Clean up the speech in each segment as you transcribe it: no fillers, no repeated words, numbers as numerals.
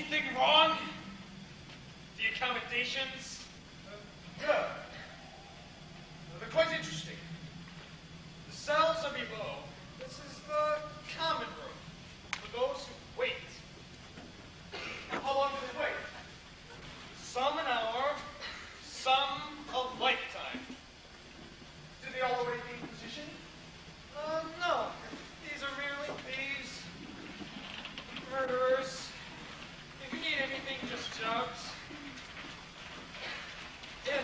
Anything wrong? The accommodations? No. They're quite interesting. The cells are below. This is the common room for those who wait. How long do they wait? Some an hour, some a lifetime. Do they all already be in position? No. These are merely thieves, murderers. If you need anything, just jobs. If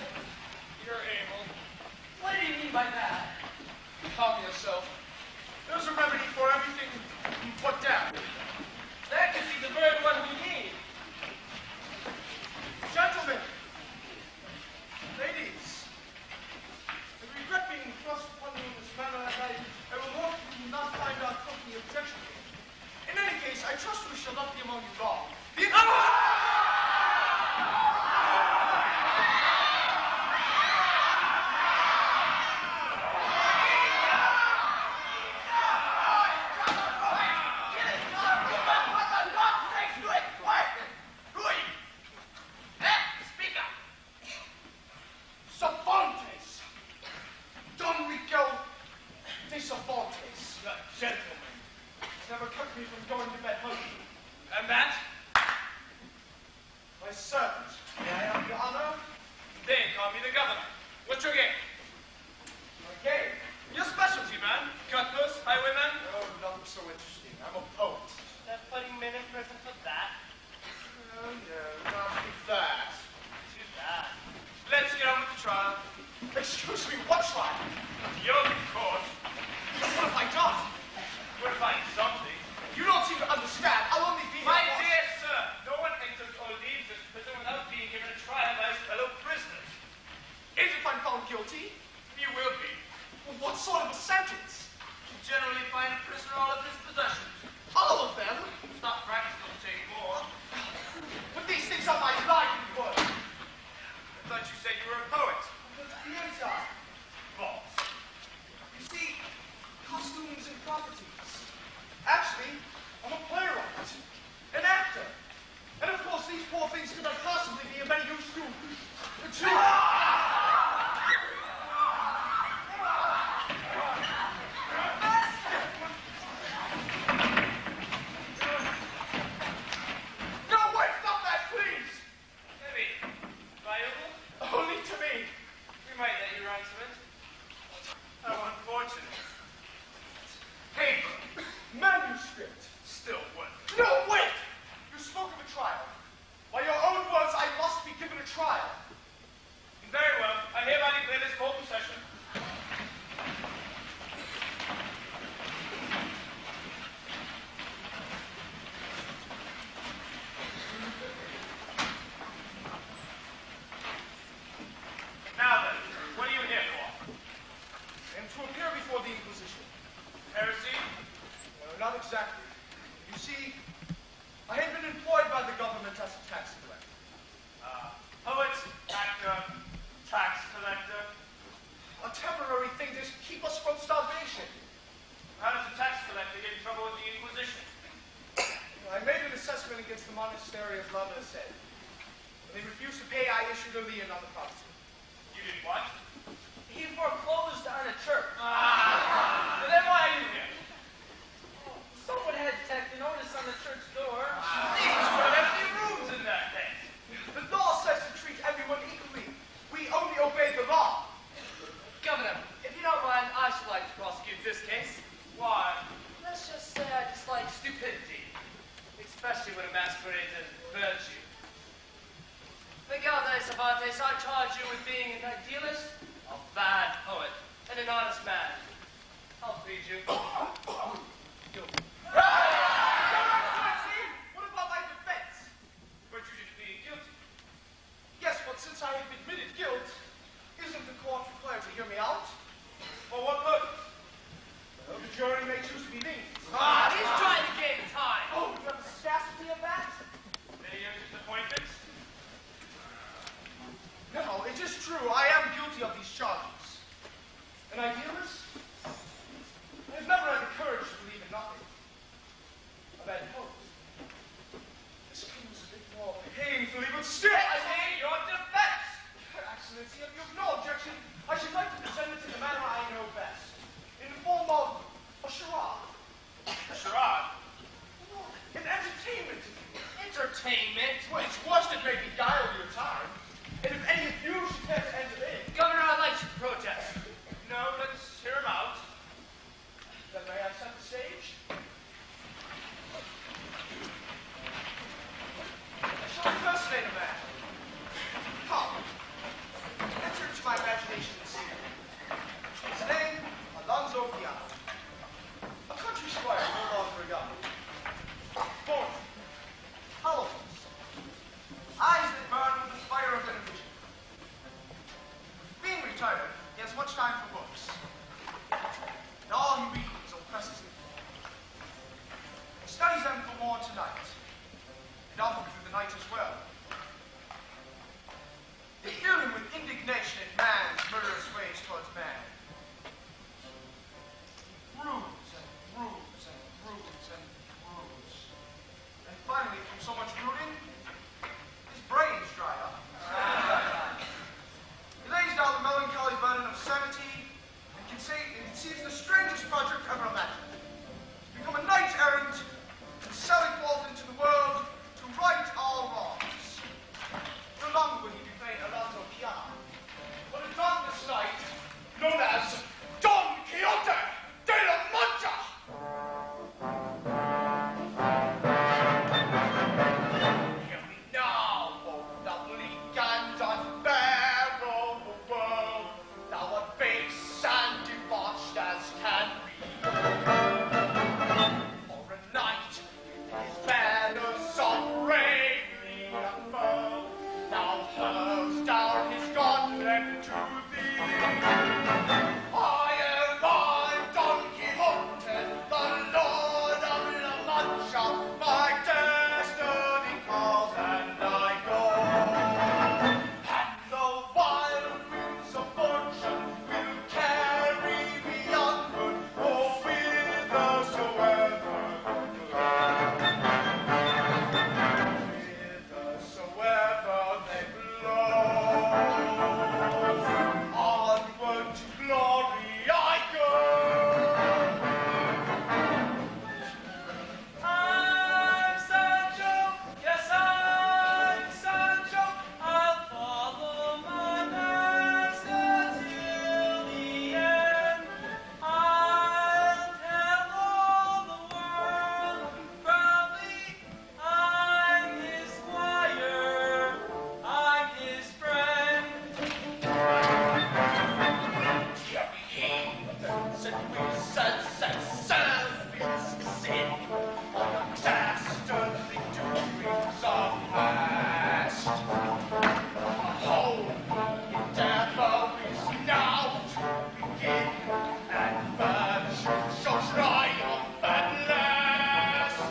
you're able. What do you mean by that? Calm yourself. There's a remedy for everything you put down. That could be the very one we need. Gentlemen, ladies, I regret being thrust upon you in this manner, and I will hope you do not find our company objectionable. In any case, I trust we shall not be among you long. Gentlemen, it's never kept me from going to bed hungry. And that? My servant, may I have the honor? They call me the governor. What's your game? My game? Your specialty, man. Cutthroats, highwaymen. Oh, nothing so interesting. I'm a poet. That putting men in prison for that? Oh, no, not with that. Too bad. Let's get on with the trial. Excuse me, what trial? Yours, of course. What have I done? We're finding something. You don't seem to understand. I'll only be here. My dear sir, no one enters or leaves this prison without being given a trial by his fellow prisoners. And if I'm found guilty? You will be. Well, what sort of a sentence? You generally find a prisoner all of his possessions. All of them? Stop practical to take more. Put these things on my livelihood. I thought you said you were a poet. But the theater. False. You see, costumes and properties. Actually, I'm a playwright, an actor. And of course, these poor things could not possibly be of any use to... No, wait, stop that, please! Maybe. Valuable? Only to me. We might let you write some it. How unfortunate. Paper. Manuscript. Still what? No, wait! You spoke of a trial. By your own words, I must be given a trial. Very well. I hereby declare this full possession. Now then, what are you here for? And to appear before the Inquisition. Heresy? Not exactly. You see, I had been employed by the government as a tax collector. Poet, actor, tax collector. A temporary thing to keep us from starvation. How does a tax collector get in trouble with the Inquisition? I made an assessment against the monastery of La Mancha. When they refused to pay, I issued a lien on the property. You did what? He foreclosed on a church. But then why are you here? Someone had tacked a notice on the church door. These were empty rooms in that day. The law says to treat everyone equally. We only obey the law. Governor, if you don't mind, I should like to prosecute this case. Why? Let's just say I dislike stupidity, especially when it masquerades as virtue. Miguel de Cervantes, I charge you with being an idealist, a bad poet, and an honest man. I'll plead you. Guilty. What about my defense? But you just being guilty. Yes, but since I have admitted guilt, isn't the court required to hear me out? For what purpose? Well, the jury may choose to be lenient. He's trying to gain time. Oh, you have a scarcity of that? Many years disappointments? No, it is true. I am guilty of these charges. An idealist? I've never had the courage to believe in nothing. A bad poet. This comes a bit He has much time for books. And all he reads oppresses him. He studies them for more tonight, and often through the night as well. They fill him with indignation at man's murderous ways towards man. He brews and brews and brews and brews. And finally, from so much brooding, his brains dry up. He lays down the melancholy burden of sanity and conceives the strangest project ever imagined. To become a knight-errant and sally forth into the world to right all wrongs. No longer will he be playing Alonso piano, but a dauntless knight known as Don Quixote de la Mancha! Hear me now, O lovely and unbearable world, thou art base and debauched as can be. For a knight, his banners are bravely unfurled, thou hurls down his gauntlet to thee. I am Don Quixote, the Lord of La Mancha, my destiny calls and I go. And the wild winds of fortune will carry me onward, oh, whithersoever they blow. Onward to glory I go. I'm Sancho, yes, I'm Sancho. I'll follow my master till the end. I'll tell all the world proudly, I'm his squire, I'm his friend. Hear me, heathens and wizards and serpents sin on the dastardly doings of past. Our whole endeavor is now to begin, and virtue shall triumph at last.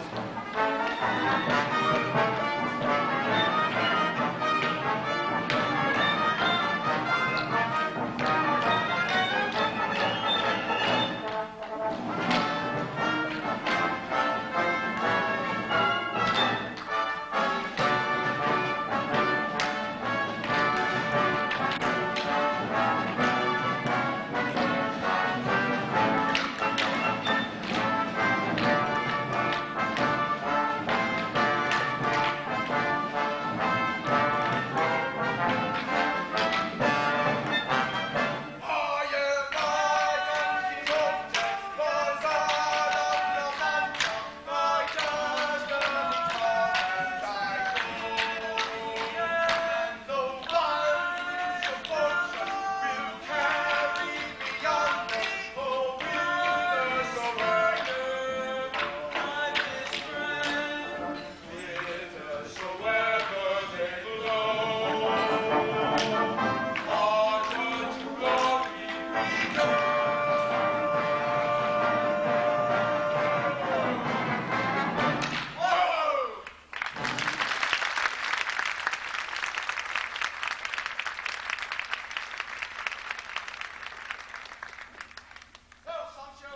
Well, Sancho,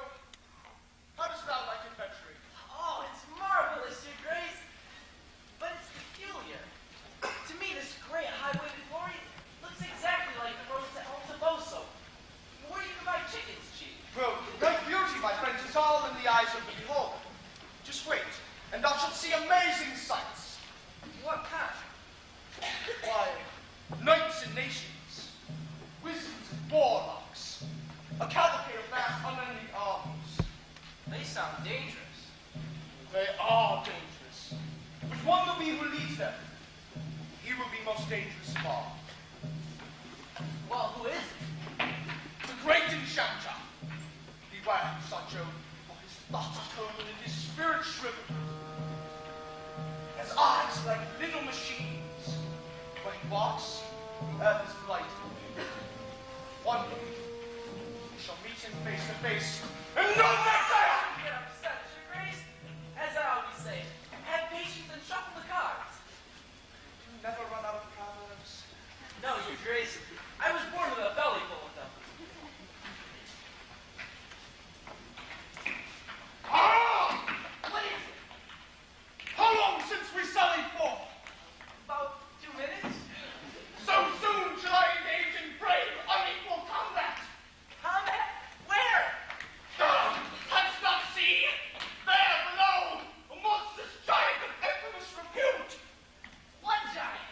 how dost thou like adventuring? Oh, it's marvelous, Your Grace. But it's peculiar. To me, this great highway before you looks exactly like the roads to El Toboso. Where you can buy chickens cheap. Well, great beauty, my friends, is all in the eyes of the beholder. Just wait, and thou shalt see amazing sights. What kind? Why, knights and nations, wizards and warlocks, a cavalcade of vast unending armies. They sound dangerous. They are dangerous. But one will be who leads them. He will be most dangerous of all. Well, who is it? The great enchanter. Beware, Sancho, for his thoughts are cold and his spirit shriveled. His eyes like little machines. When he walks, earth is light. One day, we shall meet him face to face, and no back down! Get upset, Your Grace. As I always say, have patience and shuffle the cards. You never run out of proverbs. No, Your Grace. I was born with a belly full of them. Ah! What is it? How long since we sallied forth? About 2 minutes? So soon shall I engage in brave, unequal combat. Combat? Where? Canst not see? There below, a monstrous giant of infamous repute. What giant?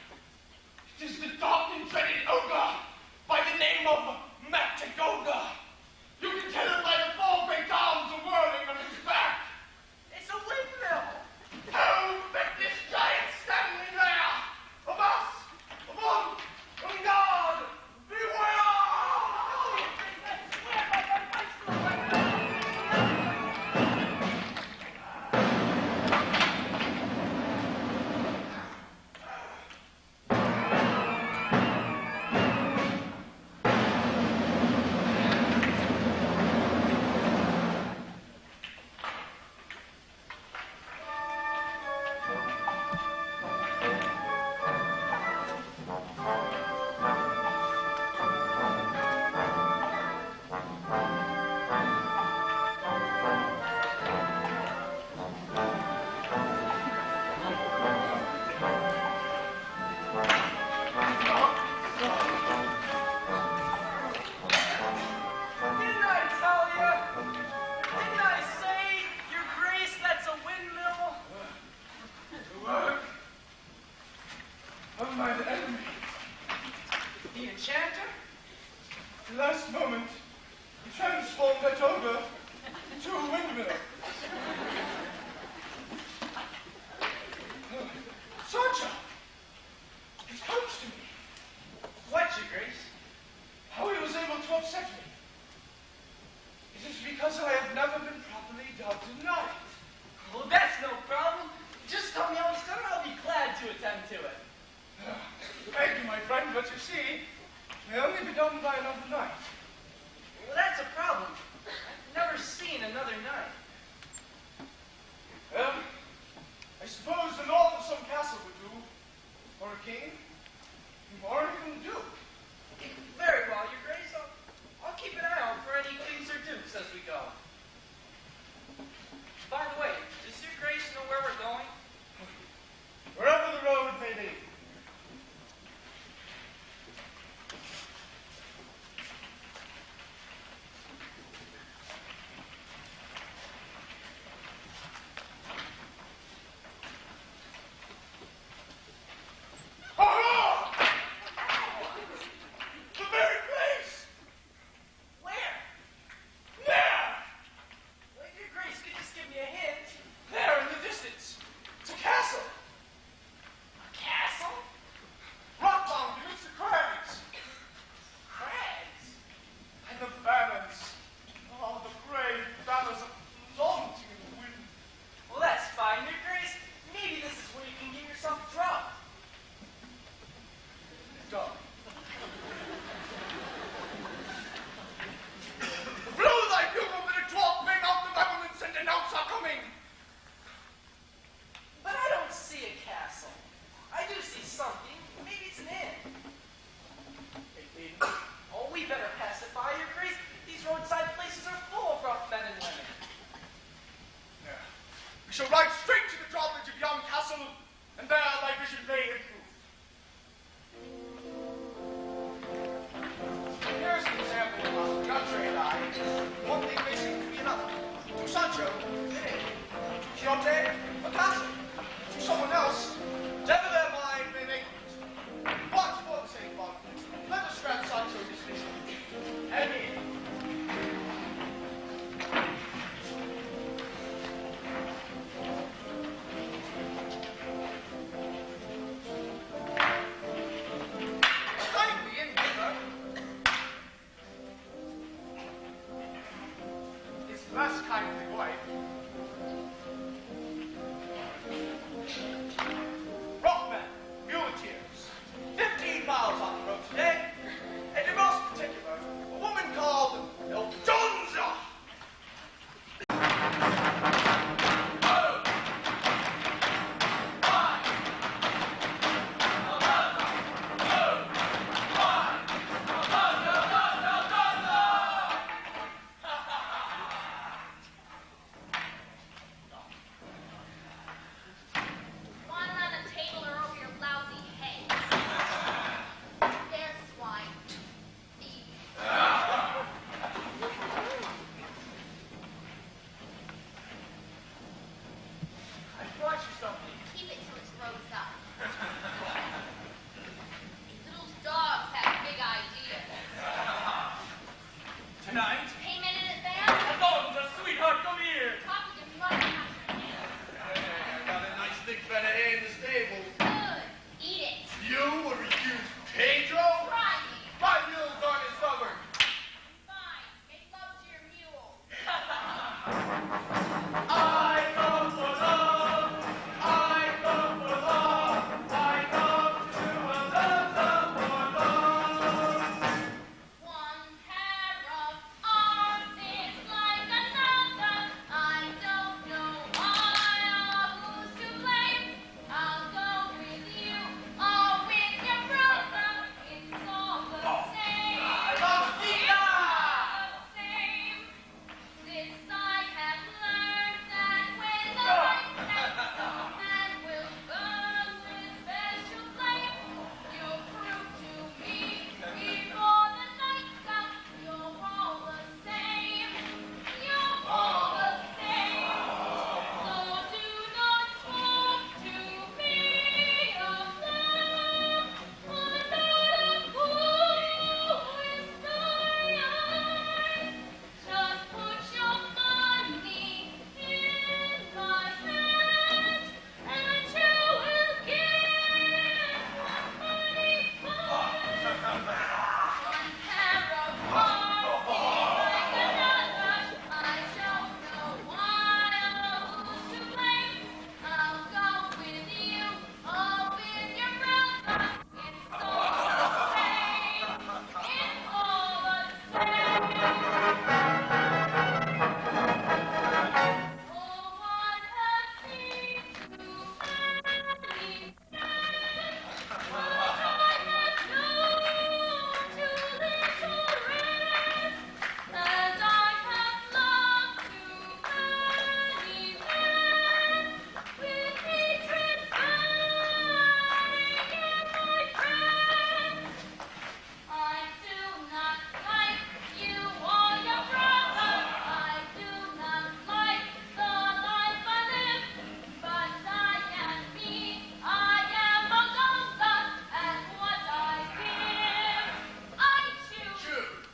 It is the dark and dreaded ogre by the name of Matagoga. You can tell it by the 4 great arms whirling on his back. It's a windmill. Oh, that this giant standing there! Of us! Of one! Of God! Beware! Didn't I tell you? Didn't I say, Your Grace, that's a windmill? The work of mine enemy. The enchanter? The last moment, he transformed that ogre into a windmill. Sancho! It comes to me. What, Your Grace? How he was able to upset me. It is because I have never been properly dubbed a knight. Well, that's no problem. Just tell me how it's done, and I'll be glad to attend to it. Thank you, my friend, but you see, it may only be done by another knight. Well, that's a problem. I've never seen another knight. Well, I suppose the lord of some castle would do. Or a king. Or even a duke. Very well, Your Grace. I'll keep an eye out for any kings or dukes as we go. By the way, does Your Grace know where we're going? Wherever the road may be. Aha! The very place! Where? There! Well, Your Grace could just give me a hint. There in the distance. It's a castle. A castle? Rock-bound amidst the crags. Crags? And the banners. Oh, the brave banners of launching in the wind. Well, that's fine, Your Grace. Maybe this is where you can give yourself a drop. Go. Blow thy bugle that a dwarf may mount the battlements and denounce our coming. But I don't see a castle. I do see something. Maybe it's an inn. Oh, we better pass it by, Your Grace. These roadside places are full of rough men and women. Yeah. We shall ride straight to the drawbridge of yon castle, and there thy vision may improve. Here's an example of Manofla and I. One thing may seem to be another. To Sancho, an inn. To Quixote, a castle. To someone else, whatever their mind may make it. But for the sake of argument, let us grant Sancho his vision. And inn. Kindly innkeeper. His less kindly wife. Rockmen, muleteers, 15 miles on the road today, and in most particular, tonight. Payment in advance? Alonzo, sweetheart, come here. Copy of money after you. Hey, I got a nice thick fat hay in the stable. Good. Eat it. You would refuse Pedro? Try me. My mule's on his stubborn. Fine. Make love to your mule. I come for love. I come for love. I come to a love for love. One pair of arms is like another. I don't know why or who's to blame. I'll go with you or with your brother. It's all the same. It's all the same. This I have learned that when the light sets, the man will burn with special flame. You'll prove to me before the night's out, you're all the same. You're all the same. So do not talk to me of love. I'm not a fool with my eyes. Just put your money in my hand, and you will get what money buys. One pair of arms is like another. I don't know why or who's to blame. I'll go with you or with your brother. It's all the same. It's all the same. For one has seen too many men, but I have known too little rest, and I have loved too many men with hatred burning in my breast. I do not like you or your brother. I do not like the life I live. But I am me. I am a Alonzo, and what I give, I choose.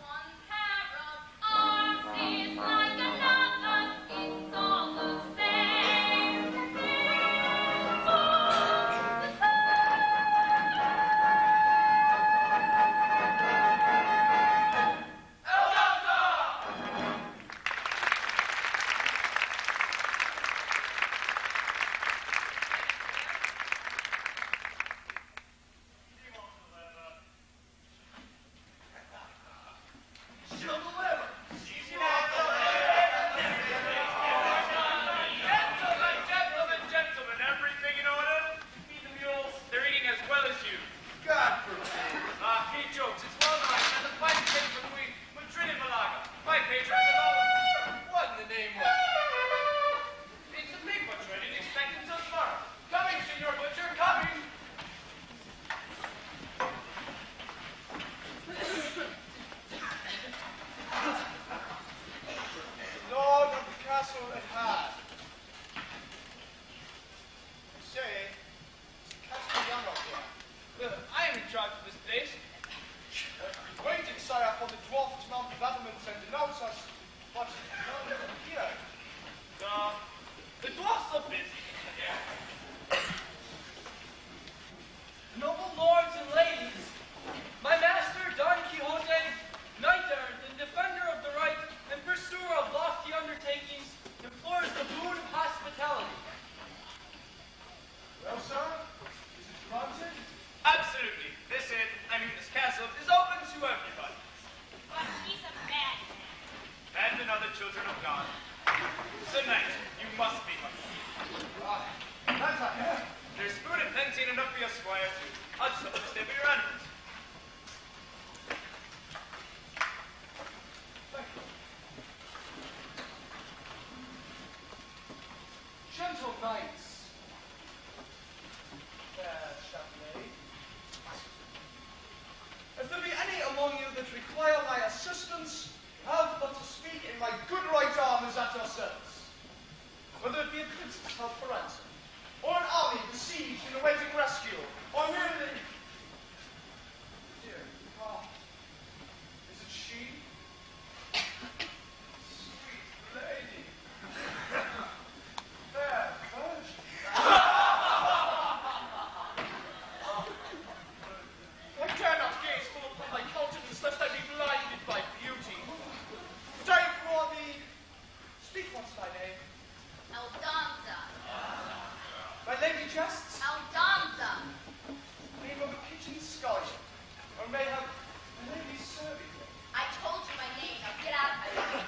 One pair of arms is like another. It's all the same. It's all the Gentlemen, everything in order? Feed the mules. They're eating as well as you. God forbid. He jokes. It's well known. And the fight came between Madrid and Malaga. My patrons and What in the name of... It's a big butcher. I didn't expect it until tomorrow. Coming, Senor Butcher, coming. Lord of the castle at hand. Say, Castellano here. I am in charge of this place. Waiting, sire, for the dwarf to mount the battlements and denounce us, but none here. The dwarfs are busy. Noble lords and ladies, my master Don Quixote, knight-errant and defender of the right and pursuer of lofty undertakings, implores the boon of hospitality. Well, sir, is it granted? Absolutely. This inn, this castle, is open to everybody. But he's a bad man. And another children of God. Sir Knight, you must be one. That's a hair. There's food and plenty and enough for your squire, too. I'll just have to stay for your animals. Gentle knights. Fair Chatelet. questions, you have but to speak, and my good right arm is at your service. Whether it be a princess held for ransom, or an army besieged and awaiting rescue, or merely... Dear God, is it she? Sweet lady. Fair virgin. I dare not gaze full upon thy countenance, lest I be blinded by beauty. But I implore thee, speak once thy name. Aldonza. My lady jests, Aldonza. name of a kitchen scullion, or mayhap a lady's serving. I told you my name. Now get out of my way.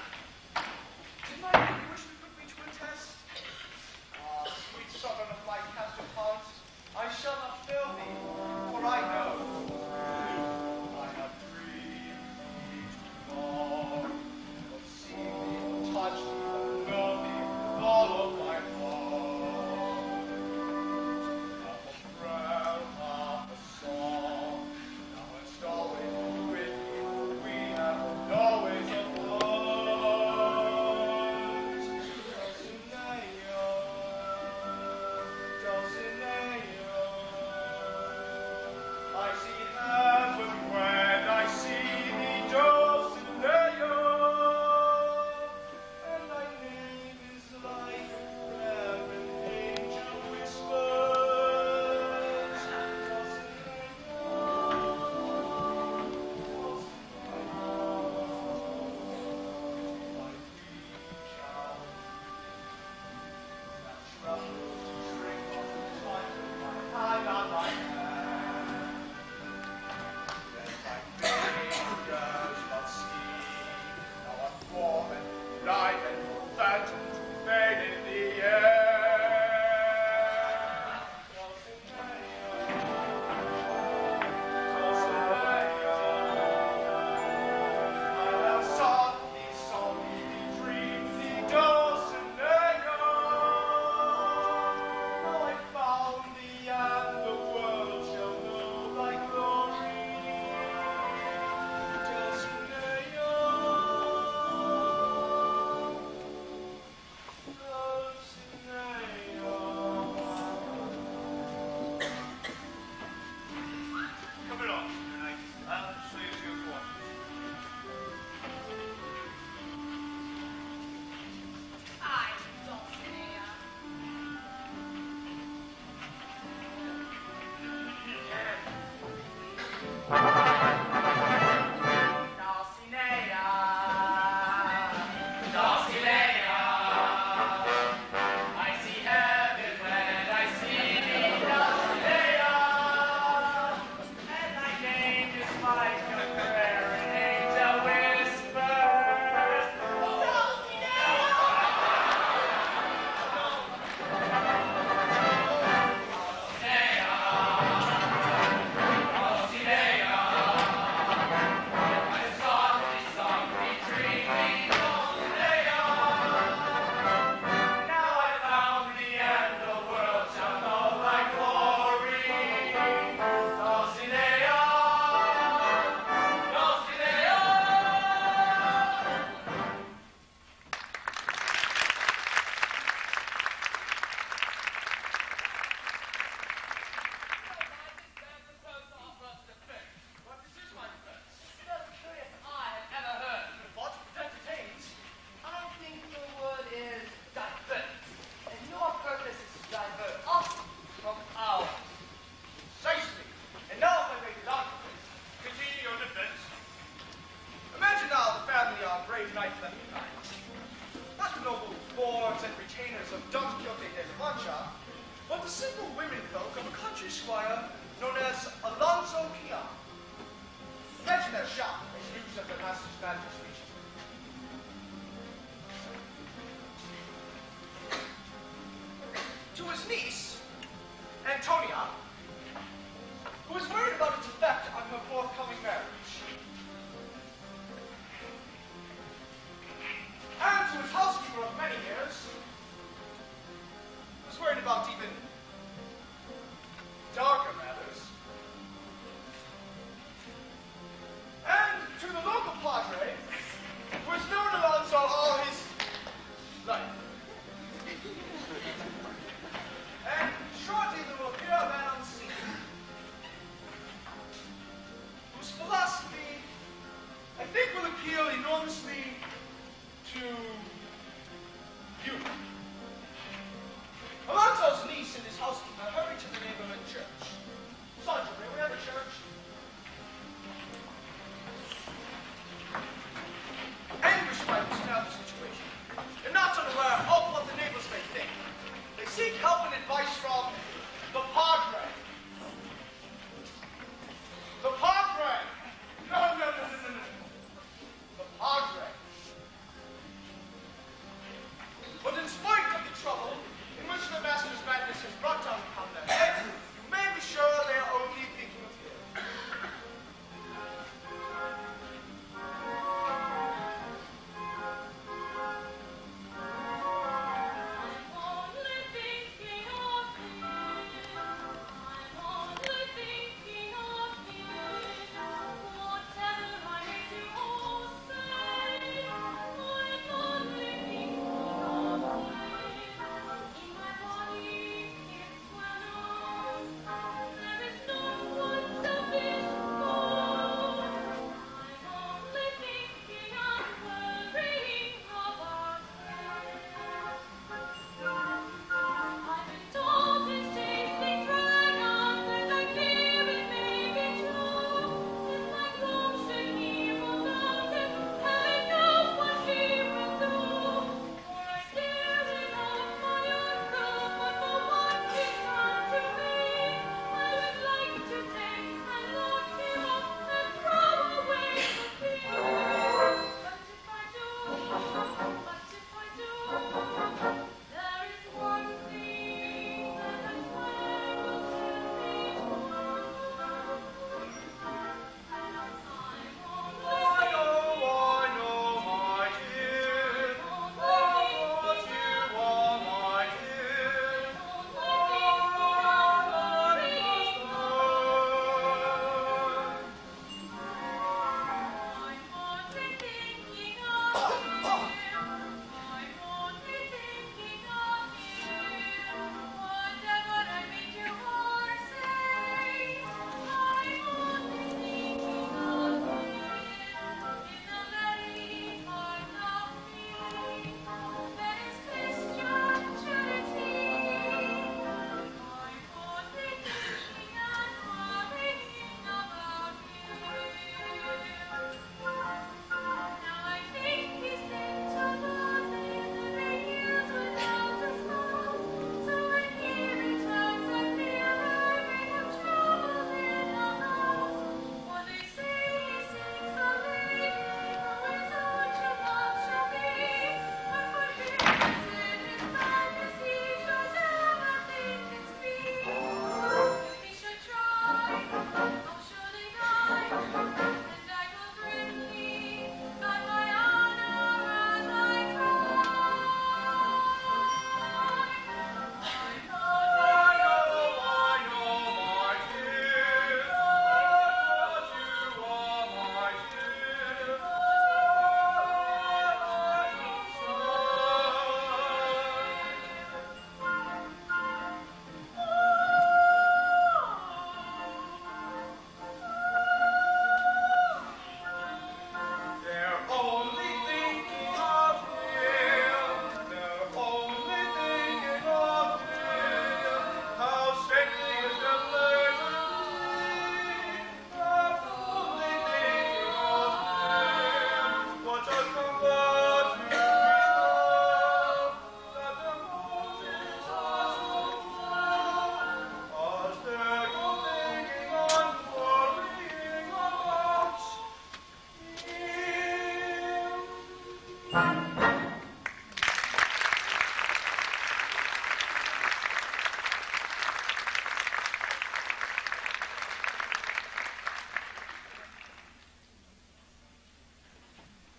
Did my lady wish to put me to a test? Ah, sweet sovereign of my cast of heart, I shall not fail thee, for I know I have dreamed too long of seeing thee, or touch thee, or know thee with all of my heart. Half a prayer, half a song, thou hast always been with me, we have always apart. I see heaven when I see thee, Dulcinea, and thy name is like a prayer an angel whispers. Come along, tonight. I'll show you to your quarters. I, Dulcinea. I see heaven when I see thee, Dulcinea, and thy name is like a prayer an angel whispers. Dulcinea,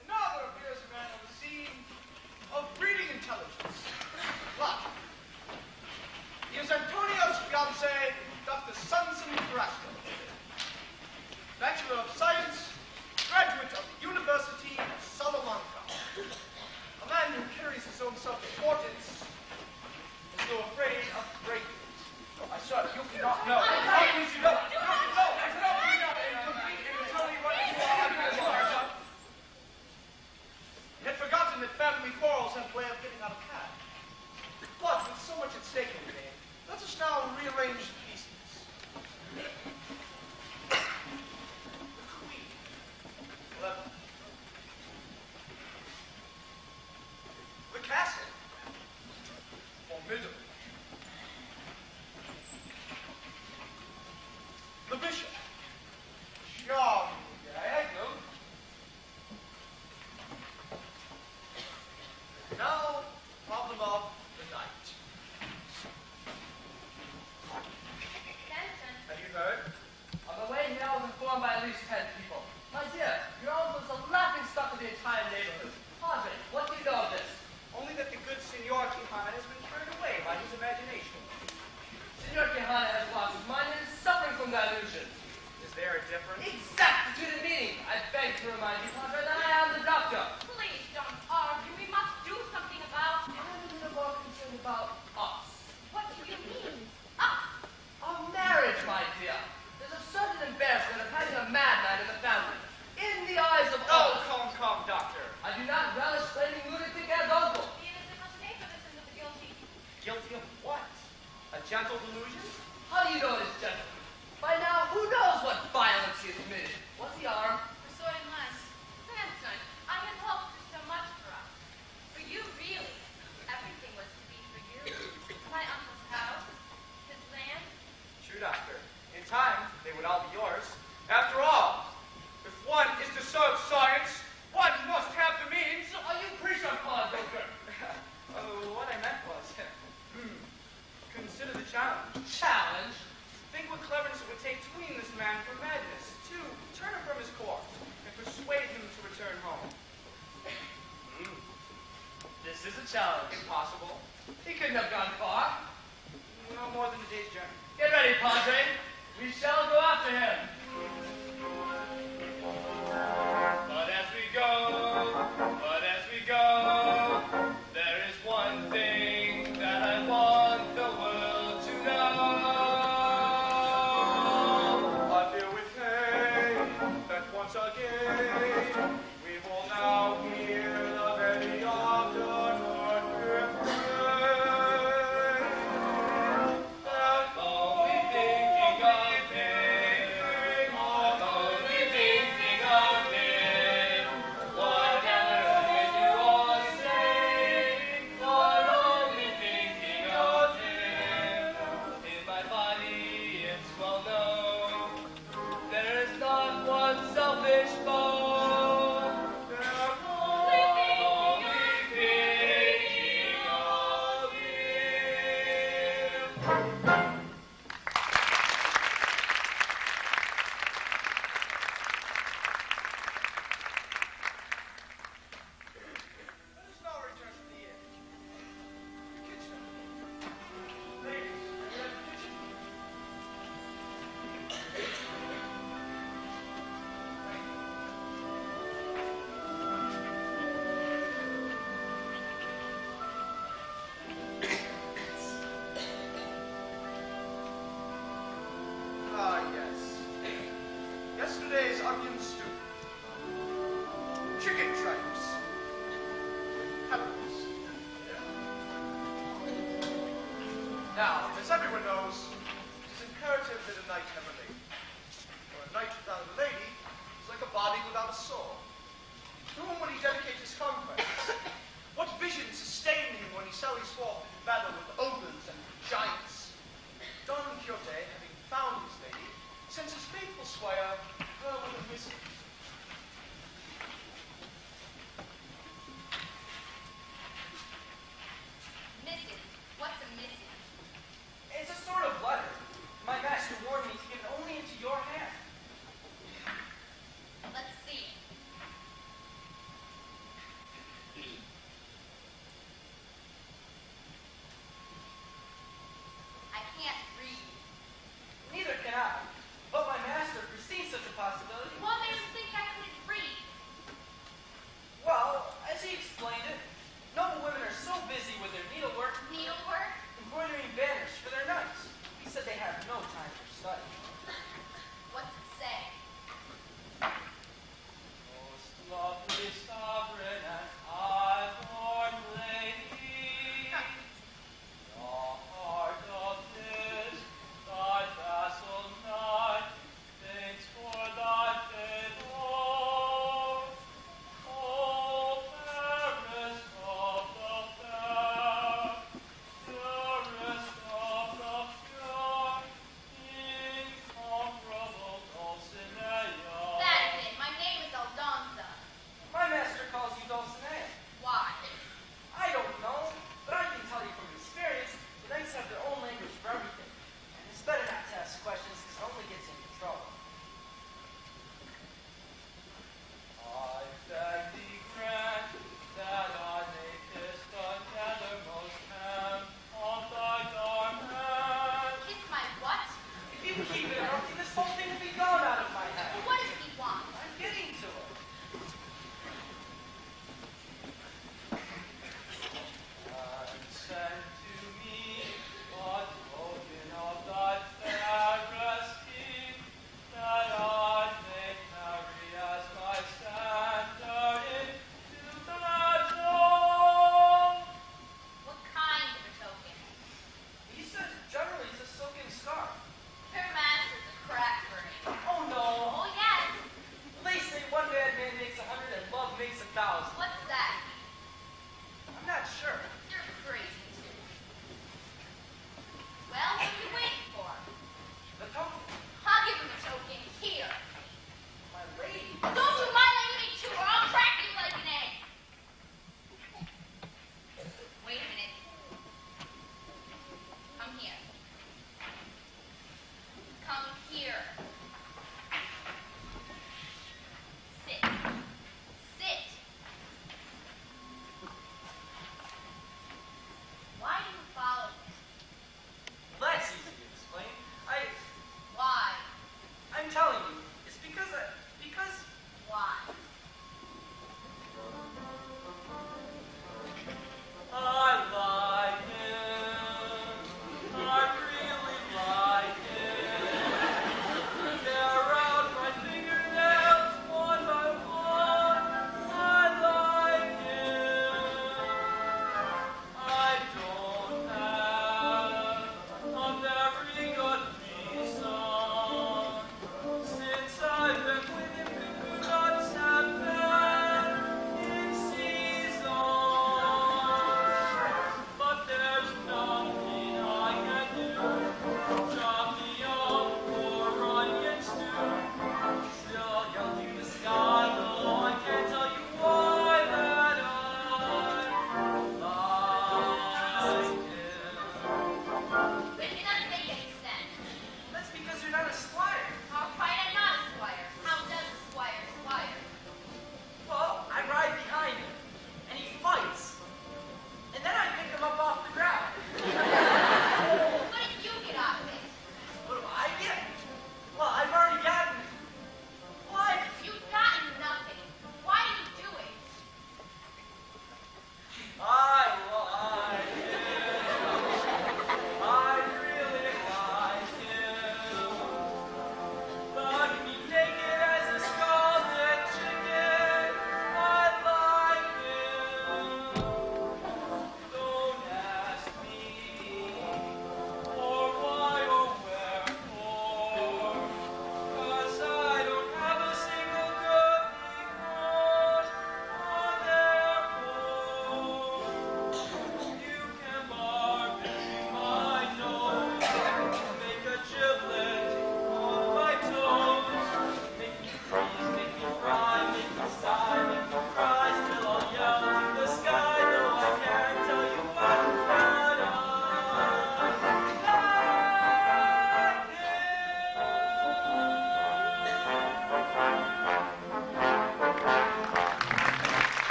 And now there appears a man on the scene of breeding intelligence. Logic. He is Antonio's fiancé, Dr. Sunson Carrasco. Bachelor of Science, graduate of the University of Salamanca. A man who carries his own self-importance, is so afraid of breaking it. I saw you cannot know. How can you know? I had forgotten that family quarrels have a way of getting out of hand. But with so much at stake in the game, let us now rearrange the pieces. The Queen. 11. The castle. Formidable. The bishop. Charming diagonal. Now, problem of the night. Benson, Have you heard? On the way here, I was informed by at least 10 people. My dear, your uncle is a laughing stock of the entire neighborhood. Padre, what do you know of this? Only that the good Senor Quijana has been carried away by his imagination. Senor Quijana has lost his mind and is suffering from delusions. Is there a difference? Exact to the meaning. I beg to remind you, Padre, that I am the doctor. please don't argue. We must do something about. I'm a little more concerned about us. What do you mean? Us? Our marriage, my dear. There's a certain embarrassment of having a madman in the family. In the eyes of Oh, others. calm, doctor. I do not relish blaming lunatic as uncle. The innocent must pay for the sins of the guilty. Guilty of what? A gentle delusion? How do you know it is gentle? By now, who knows what violence he has committed? Was he armed? Resorting less. Grandson, I had hoped for so much for us. For you, really. Everything was to be for you. My uncle's house, his land. True, doctor. In time, they would all be yours. After all, if one is to serve science, one must have the means. Are you preach on Paul Joker? What I meant was, consider the challenge. Challenge? Think what cleverness it would take to wean this man from madness, to turn him from his course, and persuade him to return home. This is a challenge. Impossible. He couldn't have gone far. No more than a day's journey. Get ready, Padre. We shall go after him. But as we go, there is one thing that I want the world to know. I feel with pain that once again we will now hear the very afterward refrain. I'm only thinking of him. I'm only thinking of him. Whatever may do or say, I'm only thinking of him. In my body, it's well known, there is not one selfish bone. I'm only thinking of him. Let us now return to the inn. The kitchen. Ladies, we are in the kitchen. Ah, yes. Yesterday's onion stew. Chicken tracks. Peppers. Now, as everyone knows, it is imperative that a knight have a lady. For a knight without a lady is like a body without a soul. To whom would he dedicate his conquests? What vision sustained him when he sallies forth in battle with ogres and giants? Don Quixote, having found his lady, sends his faithful squire her with a missive.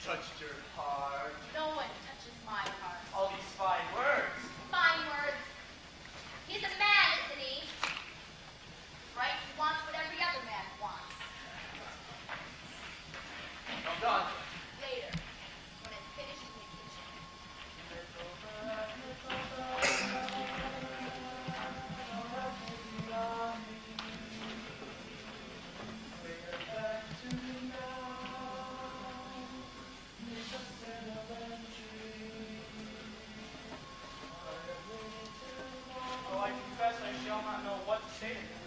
touched your heart. No one touches my heart. All these fine words. Fine words. He's a man, isn't he? Right? He wants what every other man wants. Well done. Later, when it's finished in the kitchen. Though I confess I shall not know what to say to him.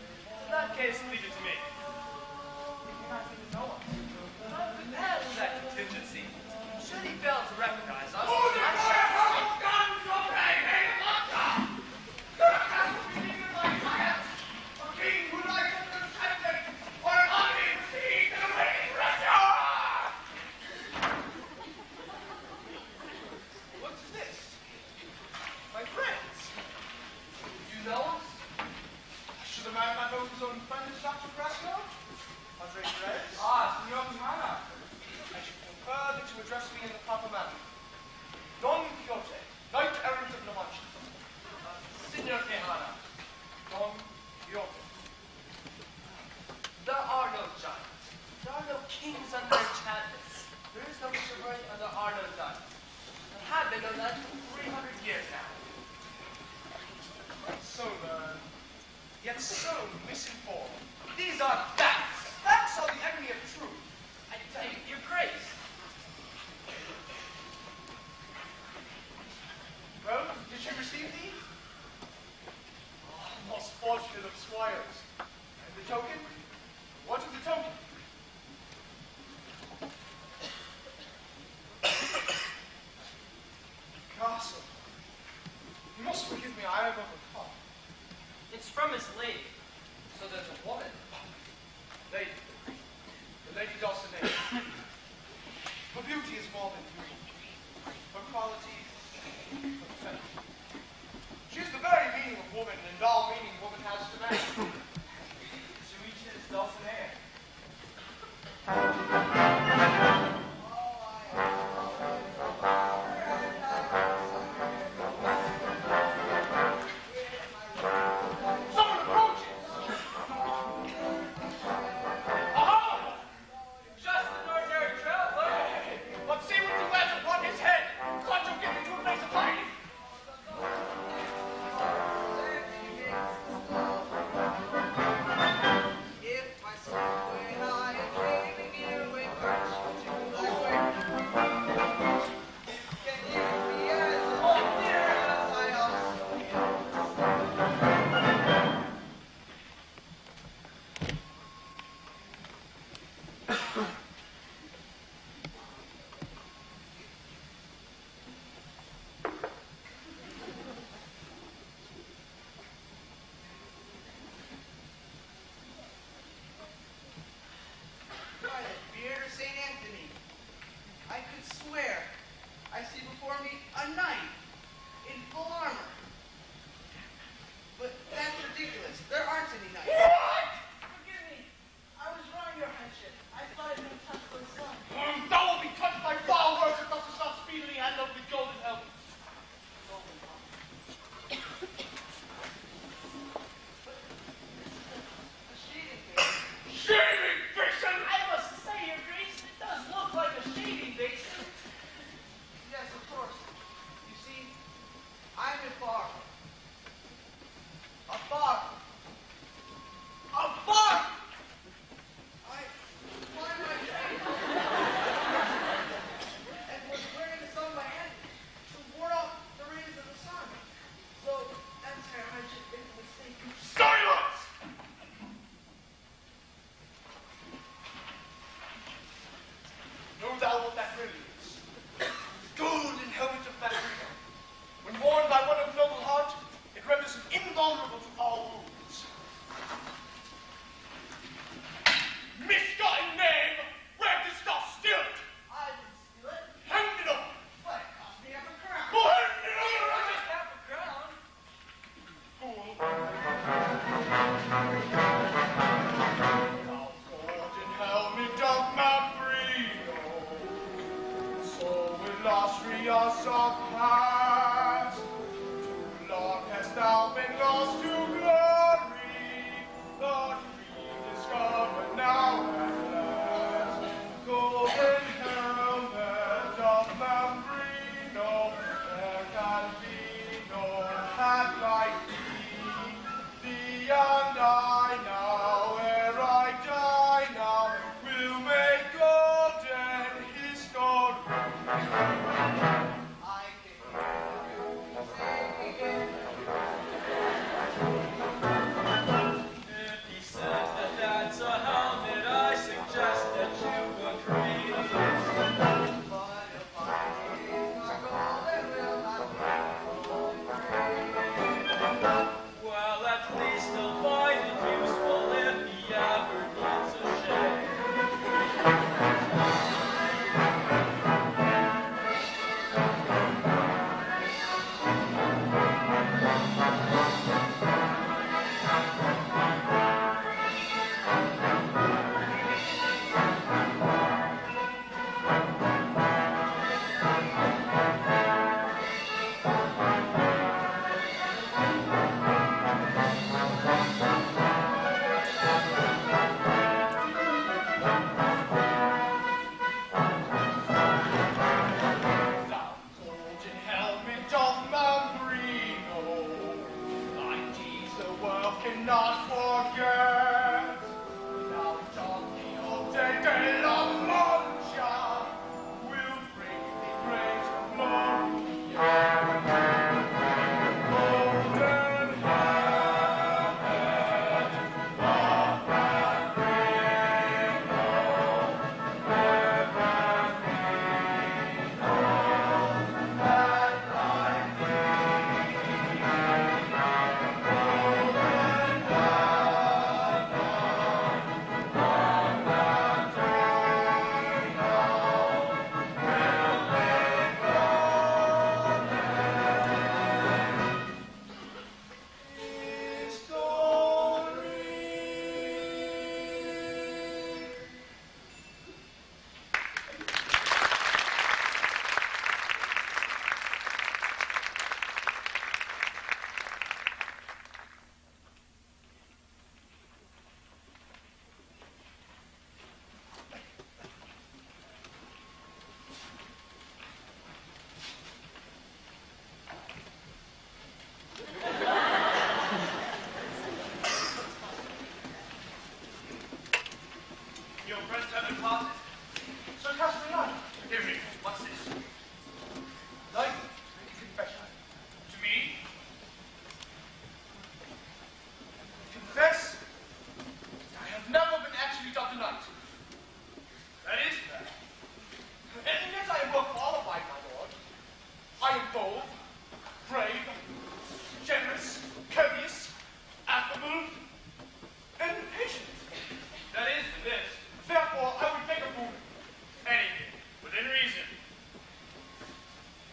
In that case, leave it to me. He cannot even know us. Add to that contingency. Should he fail to recognize us, What's this? My friends. you know us? Should a man not know his own friend is Dr. Brasco? Andre Perez? Ah, Senor Quijana. I should prefer that you address me in the proper manner. Don Quixote, Knight Errant of La Mancha. Senor Quijana. Don Quixote. There are no giants. There are no kings under enchantments. There is no chivalry and there are no knights. There have been no knights for 300 years now. So learned, yet so misinformed. These are facts. Facts are the enemy of truth. I tell you, your grace. Well, did you receive these? Oh, most fortunate of squires. And the token? What of the token? Castle. You must forgive me, I am overcome. It's from his lady. So there's a woman. Lady. The Lady Dulcinea. Her beauty is more than beauty. Her quality, perfection. She is the very meaning of woman, and all meaning woman has to man. To each his Dulcinea. Someone approaches! Aha! Just an ordinary traveler. But see what he wears upon his head! Thought you'd get into a place of hiding! If my soul when I am giving you a much too quick, can you be as dear as I also am? By the beard of St. Anthony, I could swear I see before me a knight in full armor. But that's ridiculous. There aren't any knights. Forgive me. I was wrong, Your Highness. I thought I'd been touched by the sun. Thou wilt be touched by foul words if thou dost not speedily hand over the golden helmet. Golden helmet. A shading basin. Shaving basin! I must say, Your Grace, it does look like a shaving basin. Yes, of course. You see, I'm a barber. A barber. illustrious of past. Too long hast thou been lost to glory, the dream discovered now at last. Golden helmet of Mambrino, there can be no hat like thee. Thee and I now, ere I die now, will make golden history. I can hear you sing again. If he says that that's a helmet, I suggest that you agree. But if I is not golden, will not be golden. Well, at least he'll find it useful if he ever needs a shave. Thou golden helmet of Mambrino, thy deeds the world cannot forget. Now Don Quixote de la Mancha will bring thee great glory yet. Golden helmet of Mambrino, Your friends have departed. So cast me not. Hear me. What's this? Life confession. To me? Confess I have never been actually Dr. Knight. That is bad. And yet I am well qualified, my lord. I am bold, brave, generous, courteous, affable, and patient. That is the list. Therefore, I would take a boon. Anything, within reason.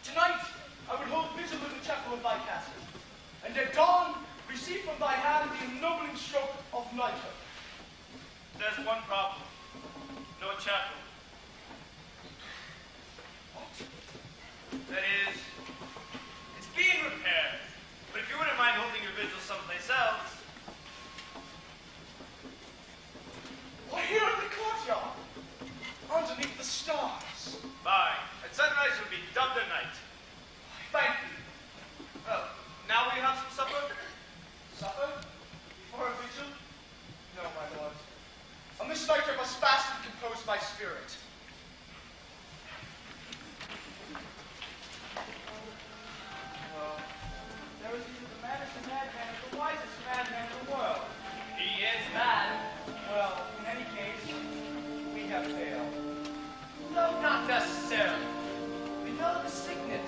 Tonight, I would hold vigil in the chapel of thy castle, and at dawn, receive from thy hand the ennobling stroke of knighthood. There's one problem. No chapel. What? That is, it's being repaired. But if you wouldn't mind holding your vigil someplace else, Why, here in the courtyard, underneath the stars. fine. At sunrise you'll be dubbed a knight. Thank you. Well, now will you have some supper? Supper? Before a vigil? No, my lord. On this night I must fast and compose my spirit. There is either the maddest madman or the wisest madman in the world. He is mad. Well, in any case, we have failed. No, not necessarily. We know the signet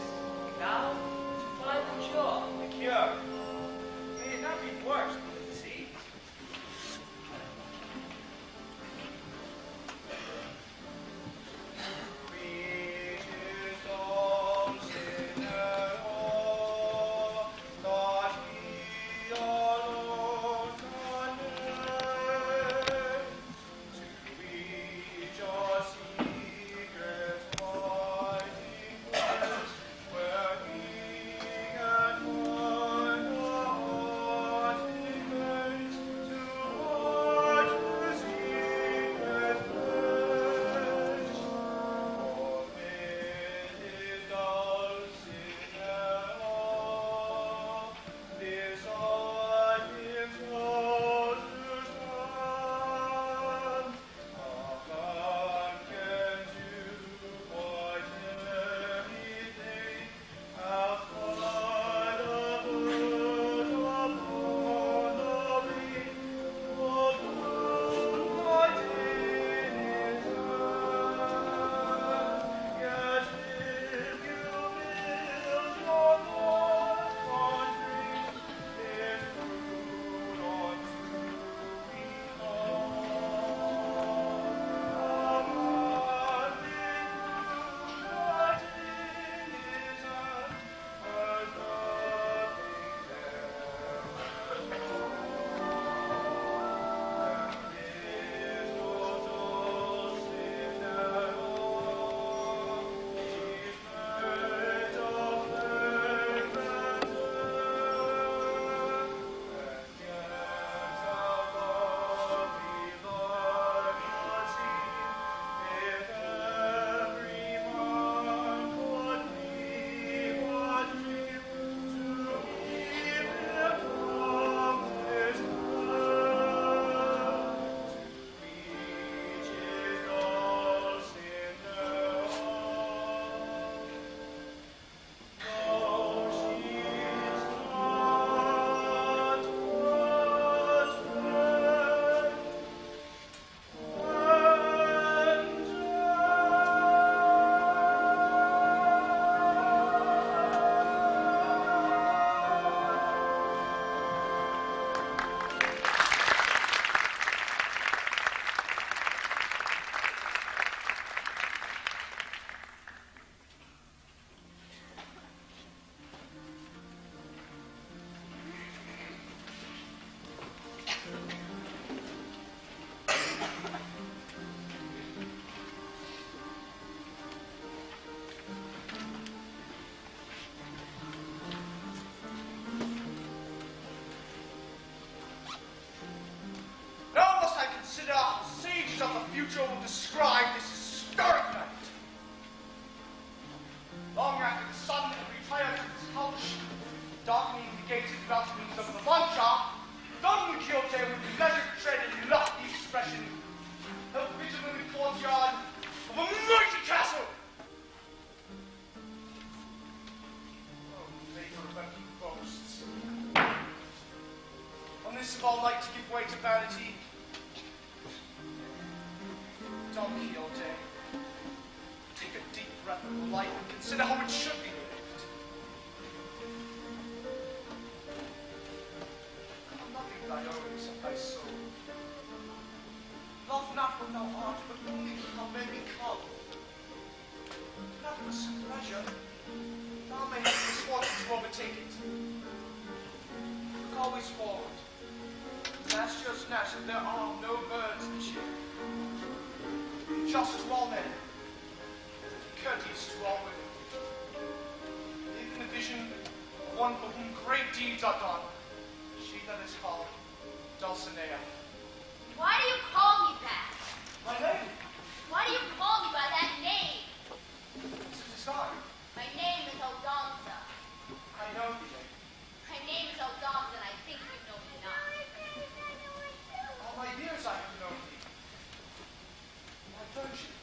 future will describe this historic night. Long after the sun had retired to his couch, darkening the gated balconies of La Mancha, Don Quixote with measured tread and lofty expression held vigil in the courtyard of a mighty castle. Oh, labor of empty boasts. On this of all night to give way to vanity, Don Quixote, take a deep breath of life and consider how it should be lived. Nothing thine own except thy soul. Love not what thou art, but only what thou may become. Not for some pleasure, thou may have the misfortune to overtake it. Look always forward. Snatch your snatch, that there are no birds this year. Be just to all men, courteous to all women. Live in the vision of one for whom great deeds are done. She that is called Dulcinea. Why do you call me that? My lady, Why do you call me by that name? it's a desire. My name is Aldonza. I know thee, lady. My name is Aldonza, and I think you know me not. All my years I have known thee. Thy virtue,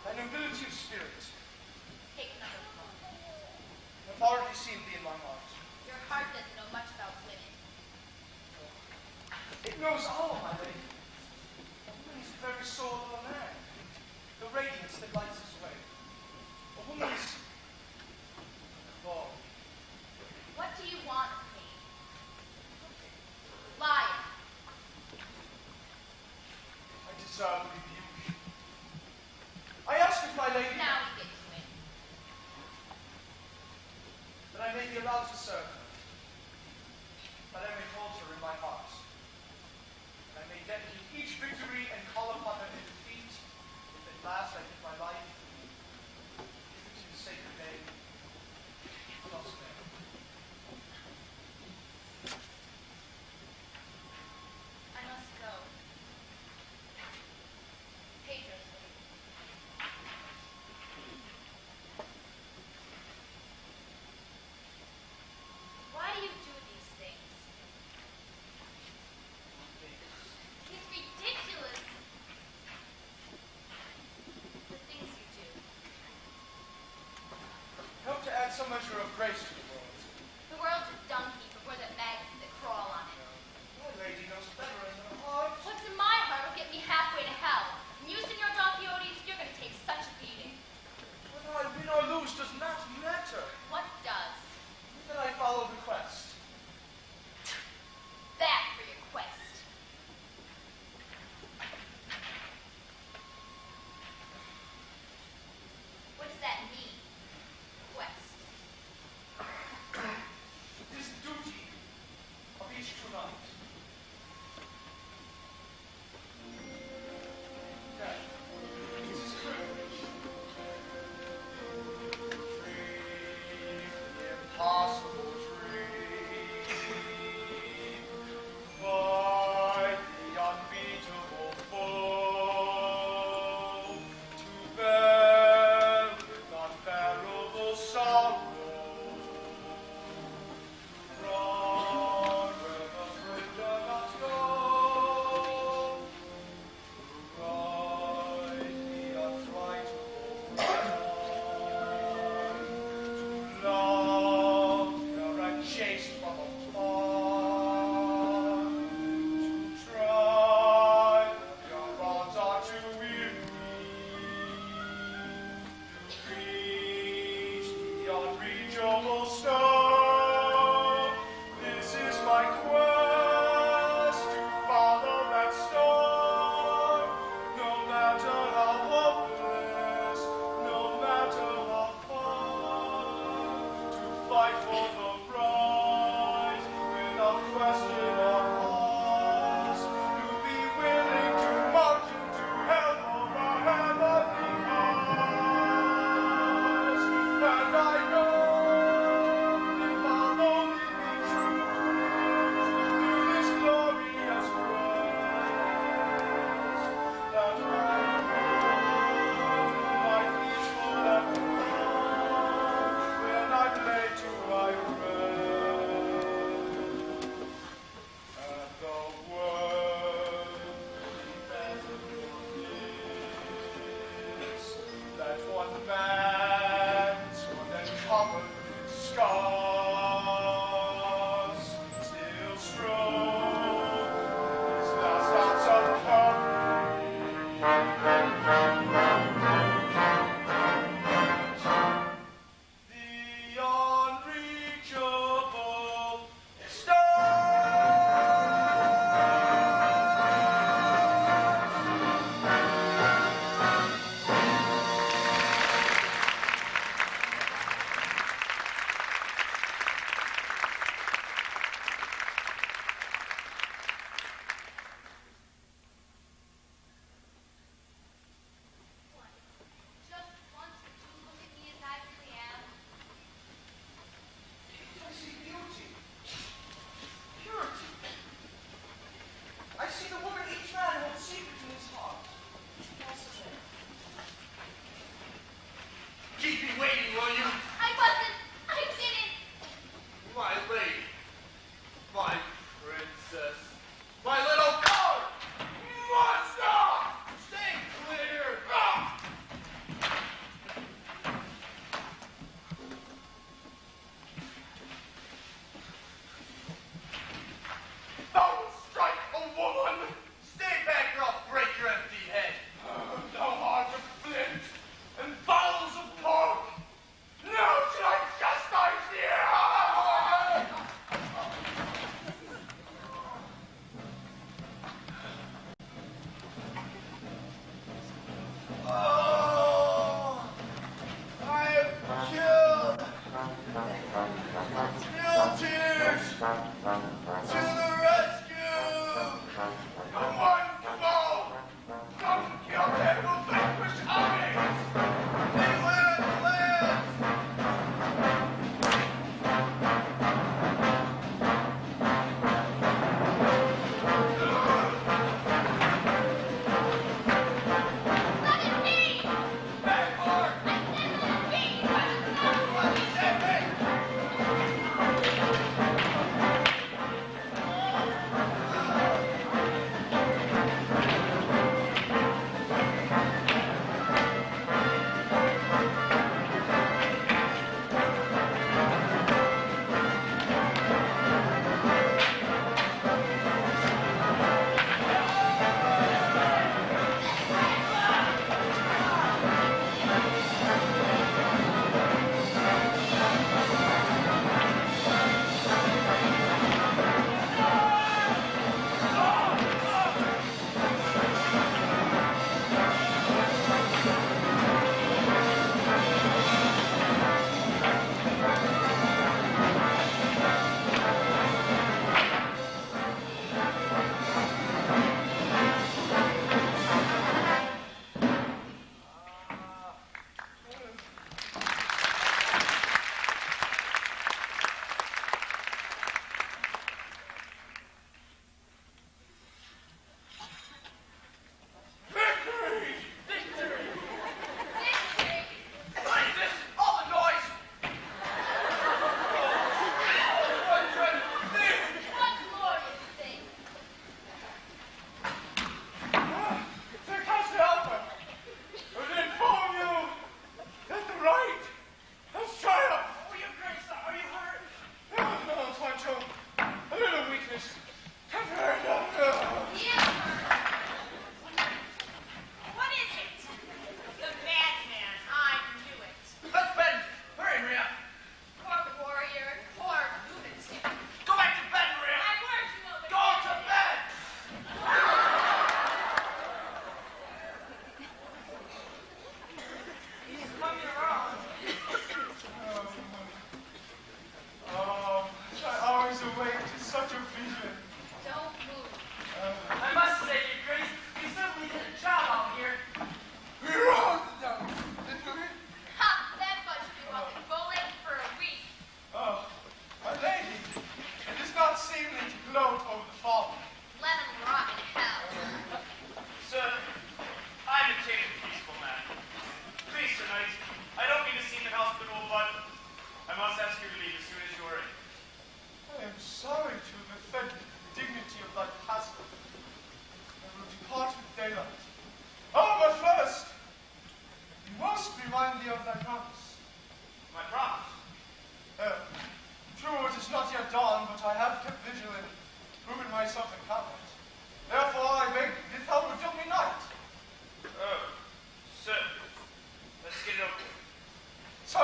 thy nobility of spirit. Take another look. I have already seen thee in my heart. Your heart doesn't know much about women. It knows all, my lady. A woman is the very soul of a man, the radiance that lights his way. A woman is glory. What do you want of me? Liar. I deserve rebuke. I ask of my lady Now we get to it. that I may be allowed to serve her, that I may hold her in my heart, that I may dedicate each victory and call upon her in defeat, if at last I give my life, give it to the sacred name of Dulcinea. I must go. Pedro's waiting. Why do you do these things? It's ridiculous. The things you do. Hope to add some measure of grace to the world. The world's a dung heap before the maggots that crawl on it. My lady knows better in her heart. What's in my heart will get me halfway to hell. And you, Senor Don Quixote, you're going to take such a beating. Whether I win or lose does not matter. What does? Then I follow the quest. That for your quest. What does that mean? Quest. It is the duty of each true knight. Death is his privilege. Dream the impossible dream. Fight the unbeatable foe. To bear with unbearable sorrow. Run where the brave dare not go. Ride the unfrightable flight. To love where unchased from afar. To try where your rods are too weary. To reach the unreachable star. This is my quest to follow that star. No matter how hopeless, no matter how far. To fight for the prize without question or pause. To be willing to march into hell for a heavenly cause. And I know if I'll only be true to this glorious quest, that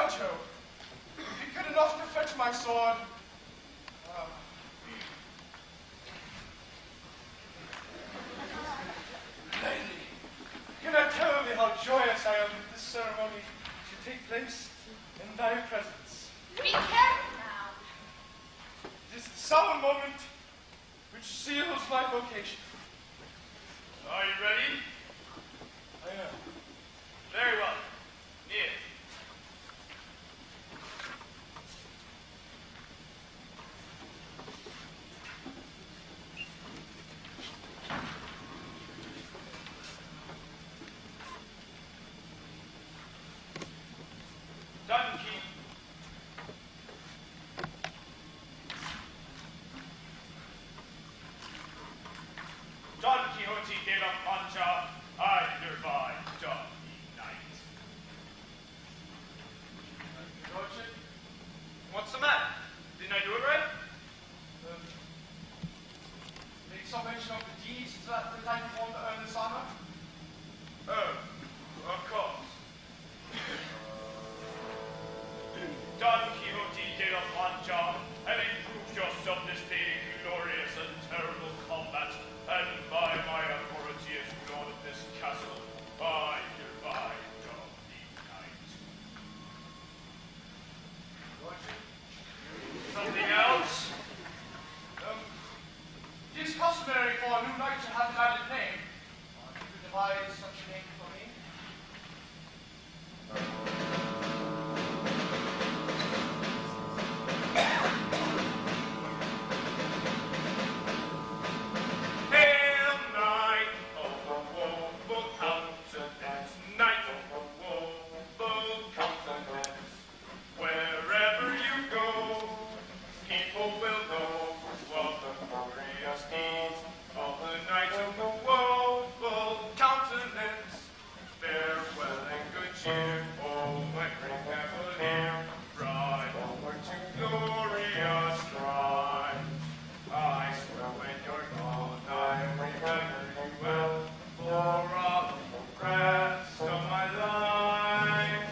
Sancho, be good enough to fetch my sword. Lady, cannot tell thee how joyous I am that this ceremony should take place in thy presence. Be careful now. It is the solemn moment which seals my vocation. Are you ready? I am. Very well. Kneel. Donkey. Don Quixote de la Mancha, I hereby doth thee knight. Lordship, What's the matter? Didn't I do it right? make some mention of the deeds that I performed to earn this honor. Oh, of course. Don Quixote de la Mancha, having proved yourself this day in glorious and terrible combat, and by my authority as lord of this castle, I hereby doth thee knight. Lordship, Something else? it is customary for a new knight to have an added name. Could you devise such a name for me? Hail, knight of the woeful countenance, knight of the woeful countenance. Wherever you go, people will know of the glorious deeds of the knight of the woeful countenance. Farewell and good cheer, oh my great cavalier, ride onward to glorious strife. I swear when you're gone, I remember you well for all the rest of my life.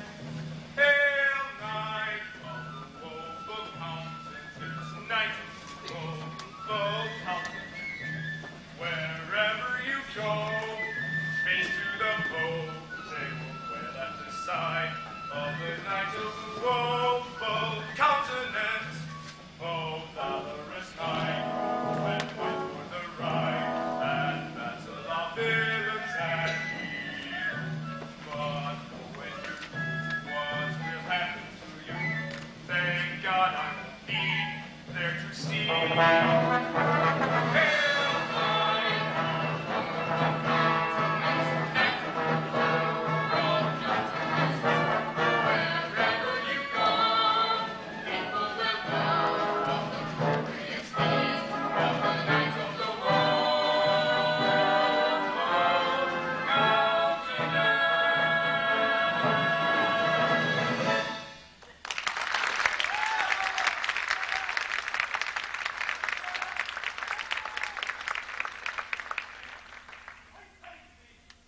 Hail, knight of the woeful countenance, knight of the woeful countenance. Wherever you go, face to the foe, they will wail at the sight of the knight of the woeful countenance. Oh, valorous knight, who went fight for the right, and battle our villains and heal. But when you what will happen to you? Thank God I won't be there to see. Hail, knight, wherever you go, people will know of the glorious deeds of the knight of the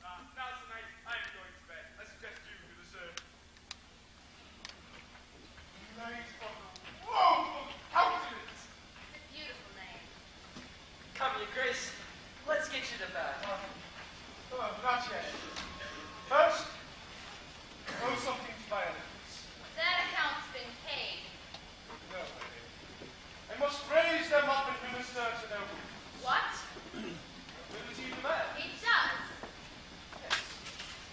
Now's the night I am going to bed. I suggest you do the same. Knight of the woeful countenance. It's a beautiful name. Come, your grace. Let's get you to bed. Not yet. First, I owe something to my enemies. That account's been paid. No, lady. I must raise them up and minister to their wounds. What? Ability demands. It does. Yes.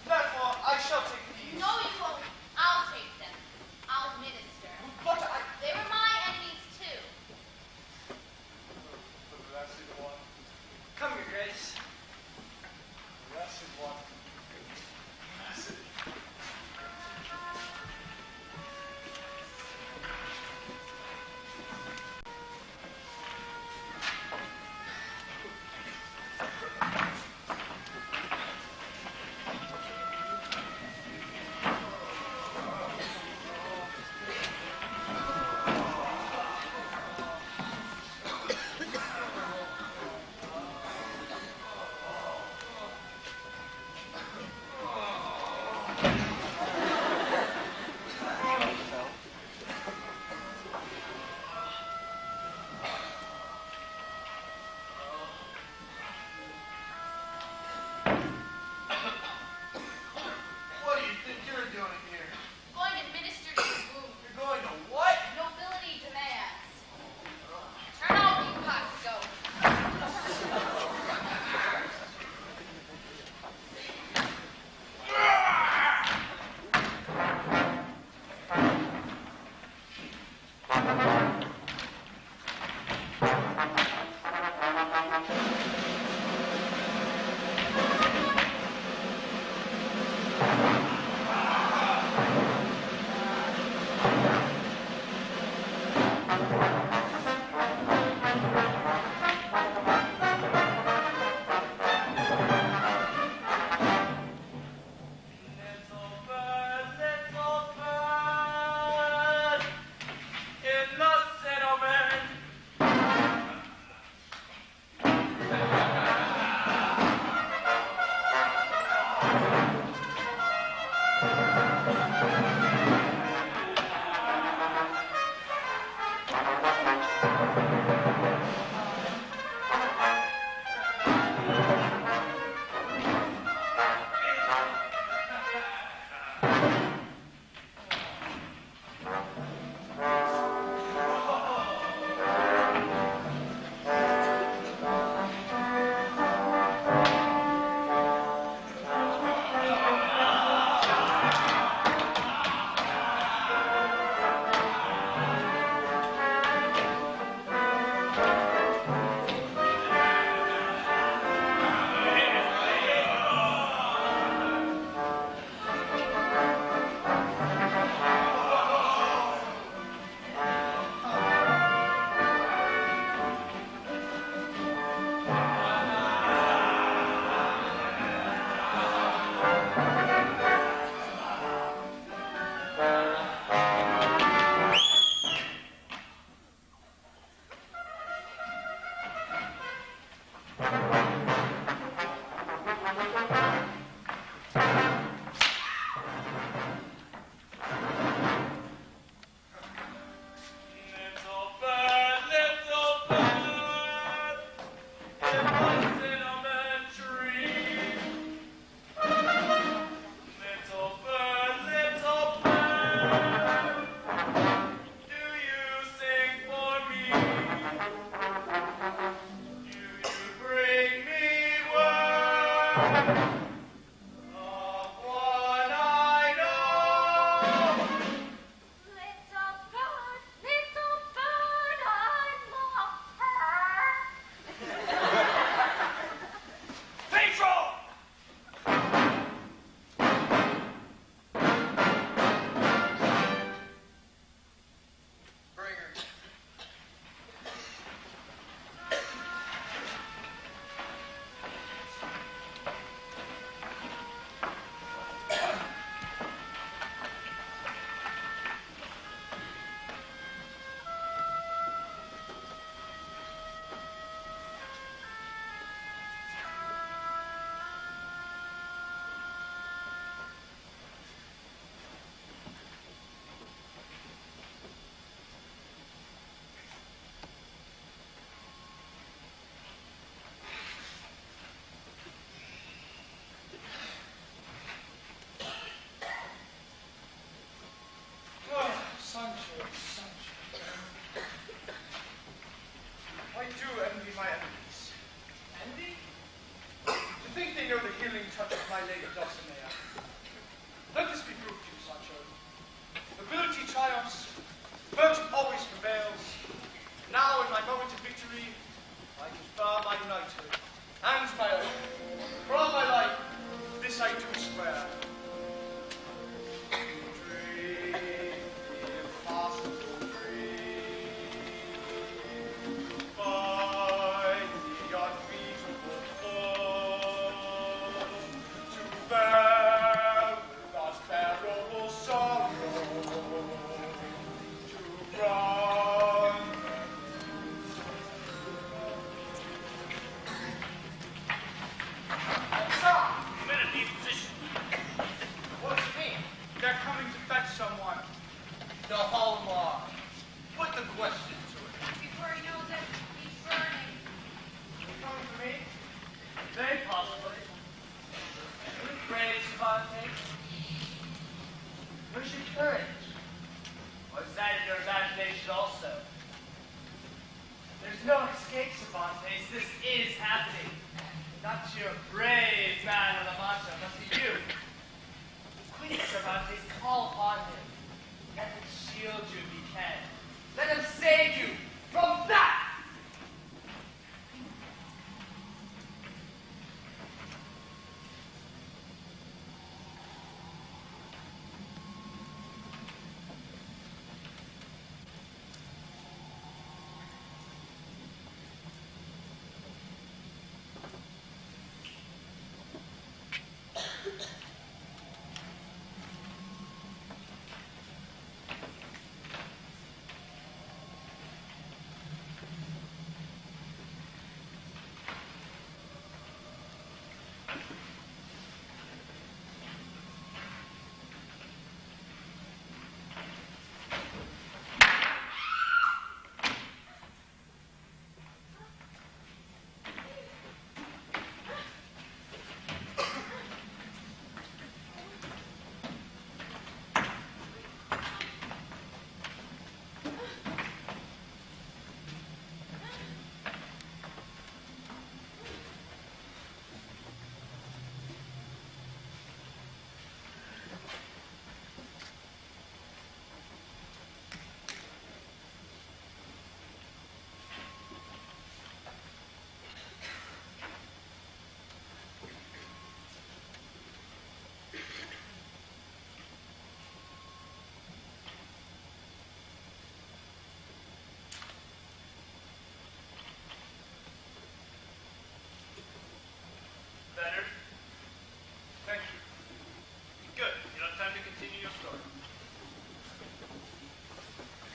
Therefore, I shall take these. No, you won't. I'll take them. I'll minister. But I. They were my enemies too. The blessed one. Come, your grace. The blessed one.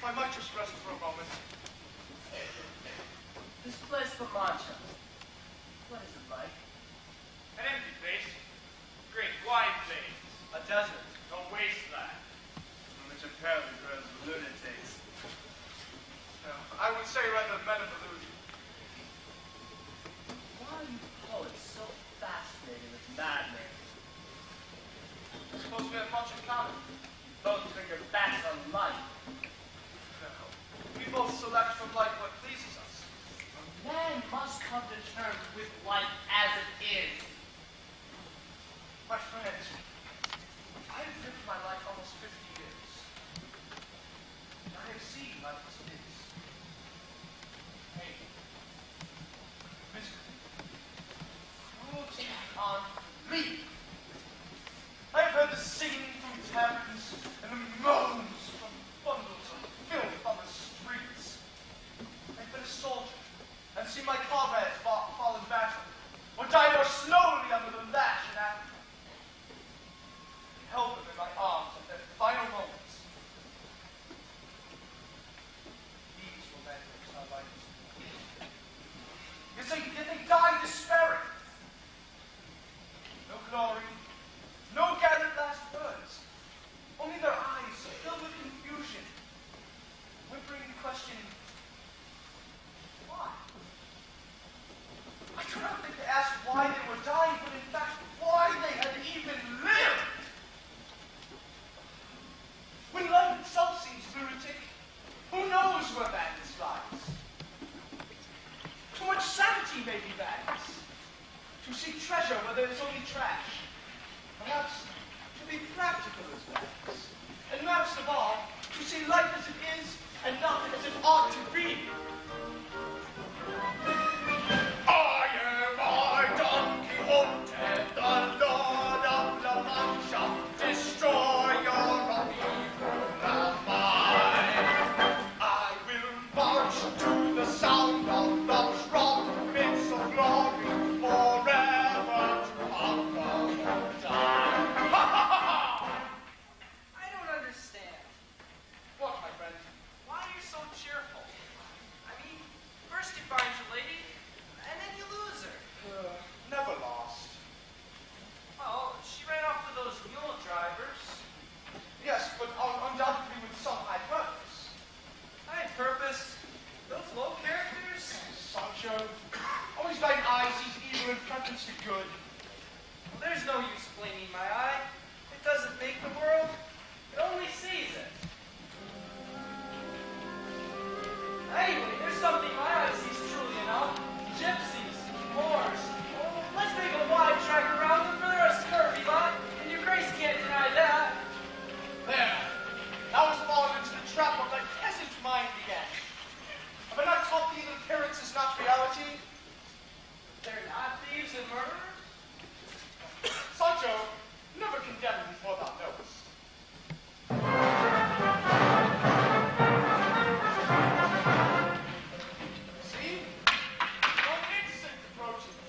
I might just rest for a moment. This place, La Mancha. What is it like? An empty place. Great wide plains. A desert. A wasteland. Which apparently grows lunatics. No, I would say rather men of illusion. Why are you poets so fascinated with madmen? I suppose we have much in common. Both turn your backs on life. No. We both select from life what pleases us. Man must come to terms with life as it is. My friend, I have lived my life almost 50 years. And I have seen life as it is. Pain. Misery. Cruelty on me. I have heard the singing from taverns and the moans from bundles of filth on the streets. I've been a soldier and seen my comrades fall in battle, or die more slowly under the lash in Africa. I held them in my arms at their final moments. These were men who saw life as yet they died despairing. No glory, no gathered last words. Only their eyes filled with confusion, whimpering the question, why? I do not think to ask why they were dying, but in fact, why they had even lived. When life itself seems lunatic, who knows where madness lies? Too much sanity may be madness. To seek treasure where there is only trash. Perhaps to be practical is madness. And most of all, to see life as it is and not as it ought to be. I am Don Quixote, the Lord of La Mancha, destroyer of evil and mine. I will march to the sound of those trumpets of glory, forever to conquer or die. Ha ha ha ha! I don't understand. What, my friend? Why are you so cheerful? I mean, first you find your lady, and then you lose her. Never lost. Oh, she ran off with those mule drivers. Yes, but undoubtedly with some high purpose. High purpose. Those low characters. Sancho, always thine eye sees evil in preference to good. Well, there's no use blaming my eye. It doesn't make the world. It only sees it. Anyway, there's something my eye sees truly enough. Gypsies, Moors. Oh, let's make a wide track around them for they're a scurvy lot, and your grace can't deny that. There. Thou hast fallen into the trap of thy peasant mind again. Have I not taught thee that appearance is not reality? They're not thieves and murderers? Sancho, never condemn before thou knowest. See? No innocent approaches.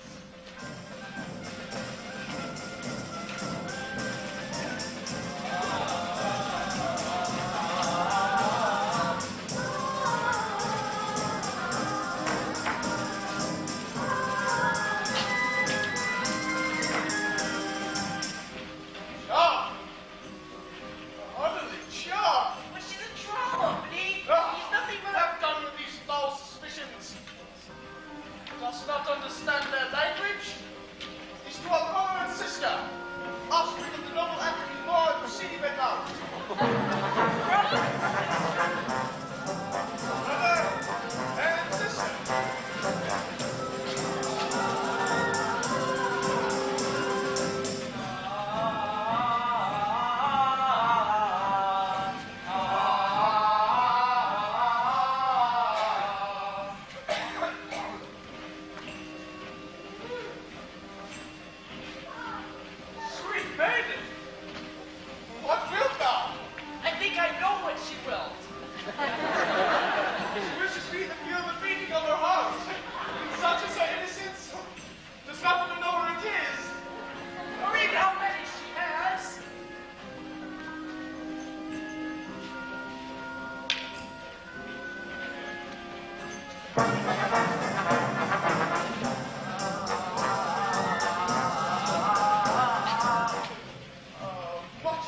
Much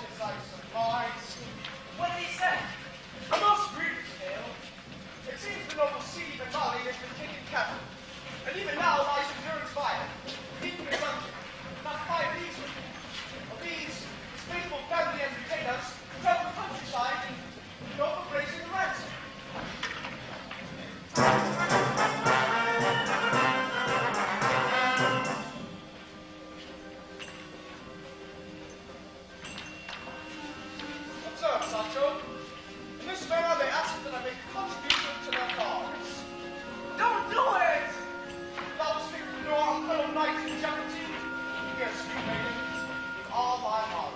as I surmise, What did he say? a most grievous tale. It seems the noble Steve and Molly has been taken captive, and even now lies in durance vile, deep in dungeon, not 5 leagues from here. Of these, his faithful family and retainers travel the countryside and go for raising the ransom. Observe, Sancho. In this manner they ask that I make a contribution to their cause. Don't do it! Thou speak nor fellow knight in jeopardy. Yes, you maiden, with all my heart.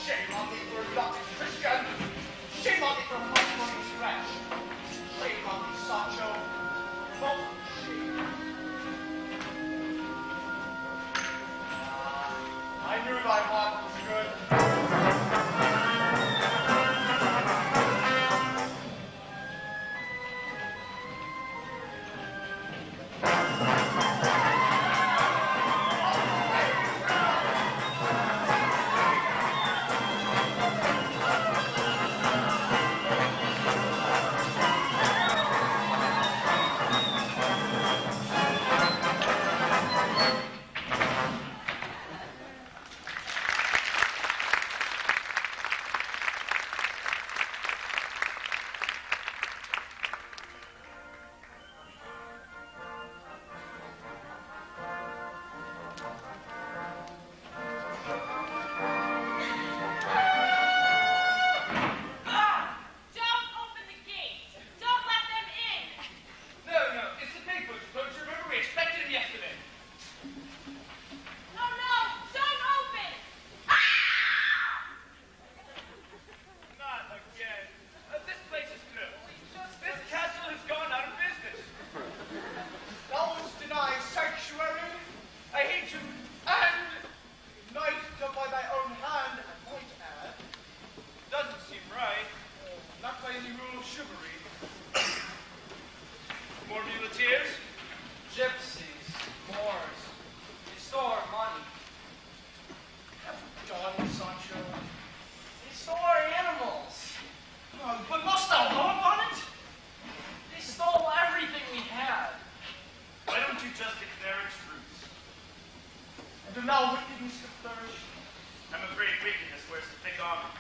Shame on thee for adopting Christian. Shame on thee for husbanding trash. Shame on thee, Sancho. Both shame. I knew thy heart was good. Don't open the gates. Don't let them in. No, it's the papers. Don't you remember? We expected him yesterday. No, don't open. Not again. This place is closed. This castle has gone out of business. Thou wouldst deny sanctuary. I hate you. And knight done by thy own hand, I might add. Doesn't seem right. Not by any rule of chivalry. More muleteers? Gypsies, Moors, restore money. Done, Sancho. Restore animals. But must thou know upon it? They stole everything we had. Why don't you just declare a truce? And allow wickedness to flourish. I'm afraid wickedness wears a thick armor.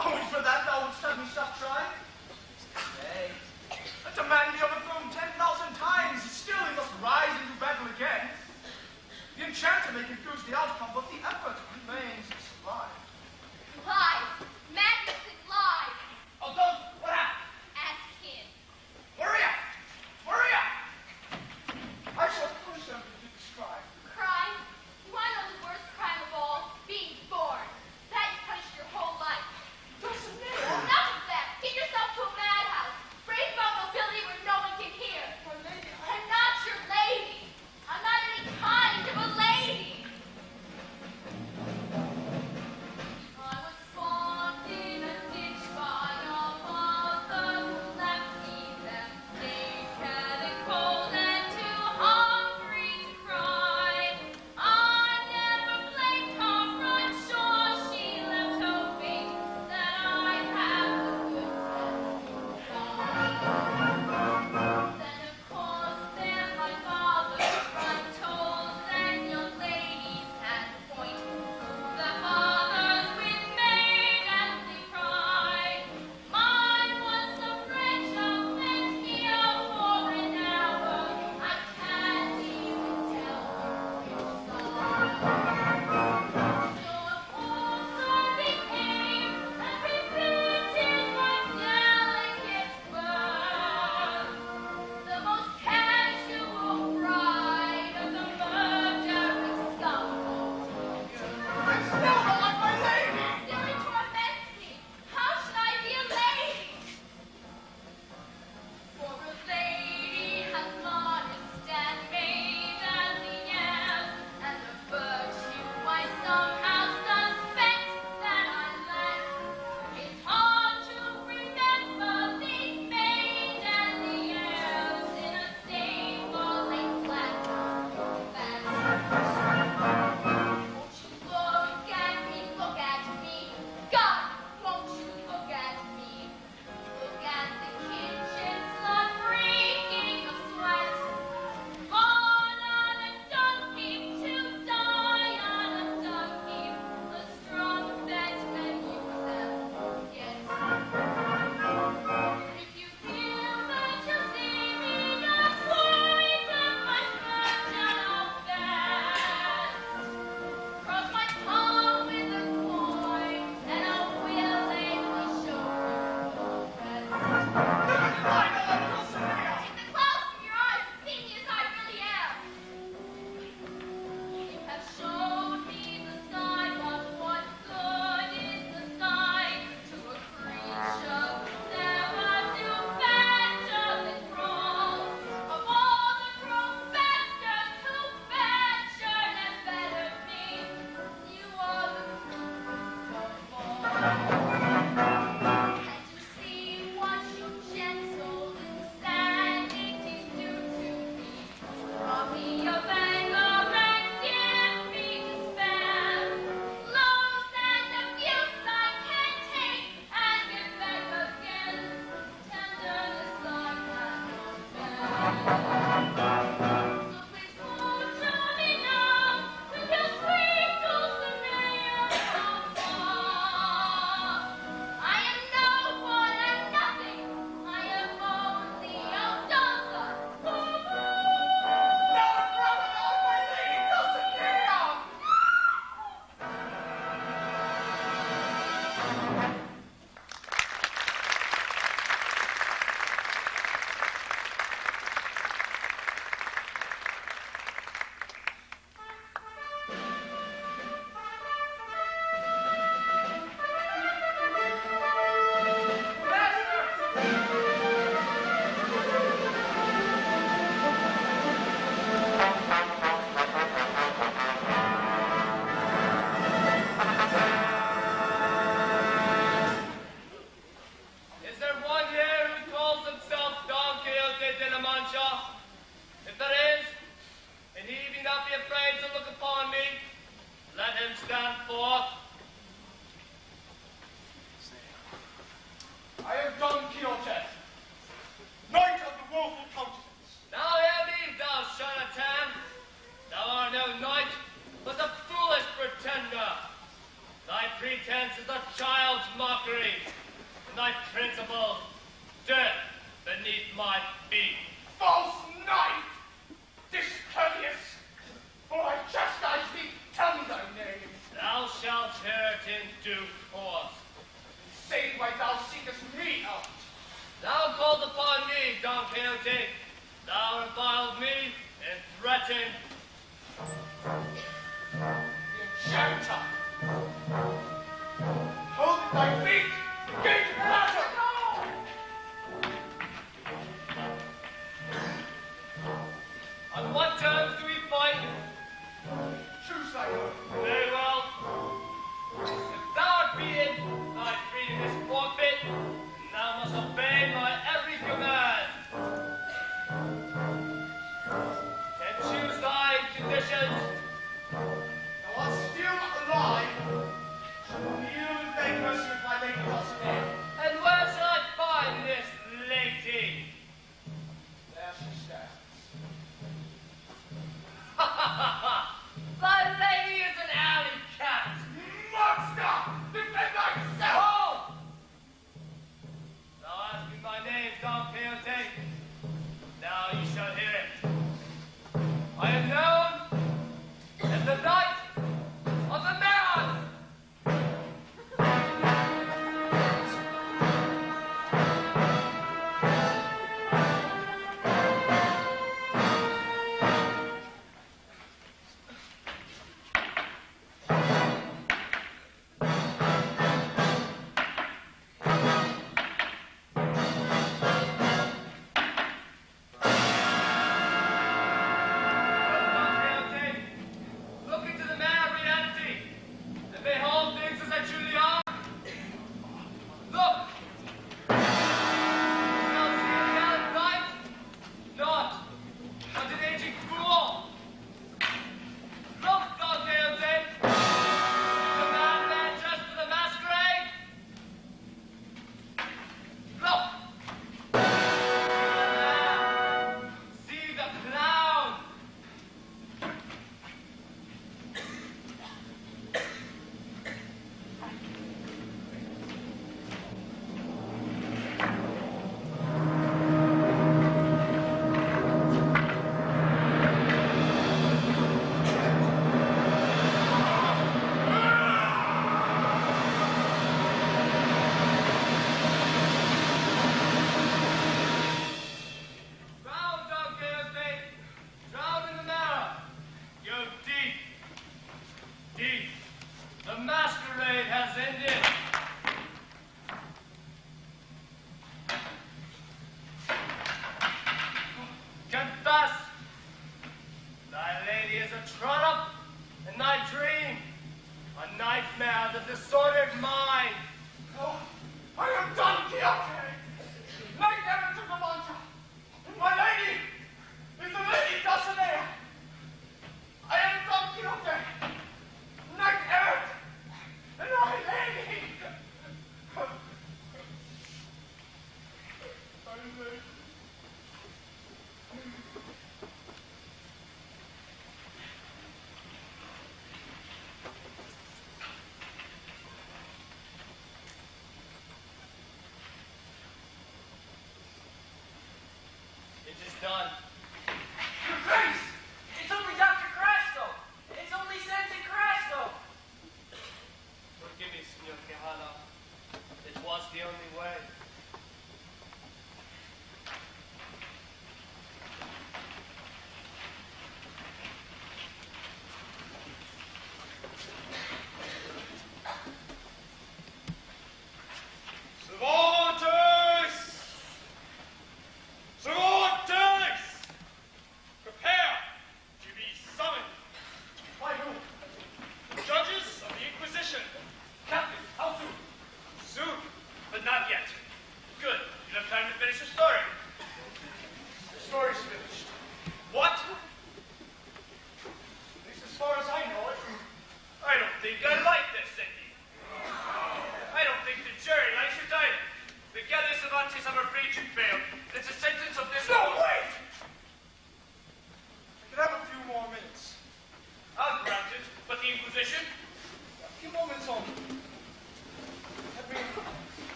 Only for that thou wouldst have me stop trying? Hey, Let a man be overthrown 10,000 times, still he must rise and do battle again. The enchanter may confuse the outcome, but the effort remains sublime. Lies. Magnificent lies. Oh, don't! What happened? Ask him. Hurry up! Hurry up! I shall push them to describe. Crime? You want to know the worst crime of all? Being born. That you punished your whole life. Dulcinea! Enough of that. Get yourself to a madhouse. Brave about nobility where no one can hear. My lady, I'm not your lady. I'm not any kind of a lady. I am Don Quixote, Knight of the Woeful Countenance. Now hear me, thou charlatan. Thou art no knight, but a foolish pretender. Thy pretense is a child's mockery, and thy principles dirt beneath my feet. False knight! Discourteous! For I chastise thee, tell me thy name. Thou shalt hear it in due course. Say why thou seekest me out. Thou called upon me, Don Quixote. Thou reviled me and threatened. The enchanter! Hold at thy feet! Gate matter! On what terms do we fight? Choose thy own. Very well. If thou art beaten, thy freedom is forfeit, and thou must obey my every command. Then choose thy conditions. Thou art still alive. Shall yield and beg mercy of my lady Dulcinea. And where shall I find this lady? There she stands. Ha ha ha ha! Thy lady is an alley cat! Monster! Defend thyself! Hold! Thou asked me my name, Don Quixote. Now you shall hear it. I am known as the Knight of the Melon!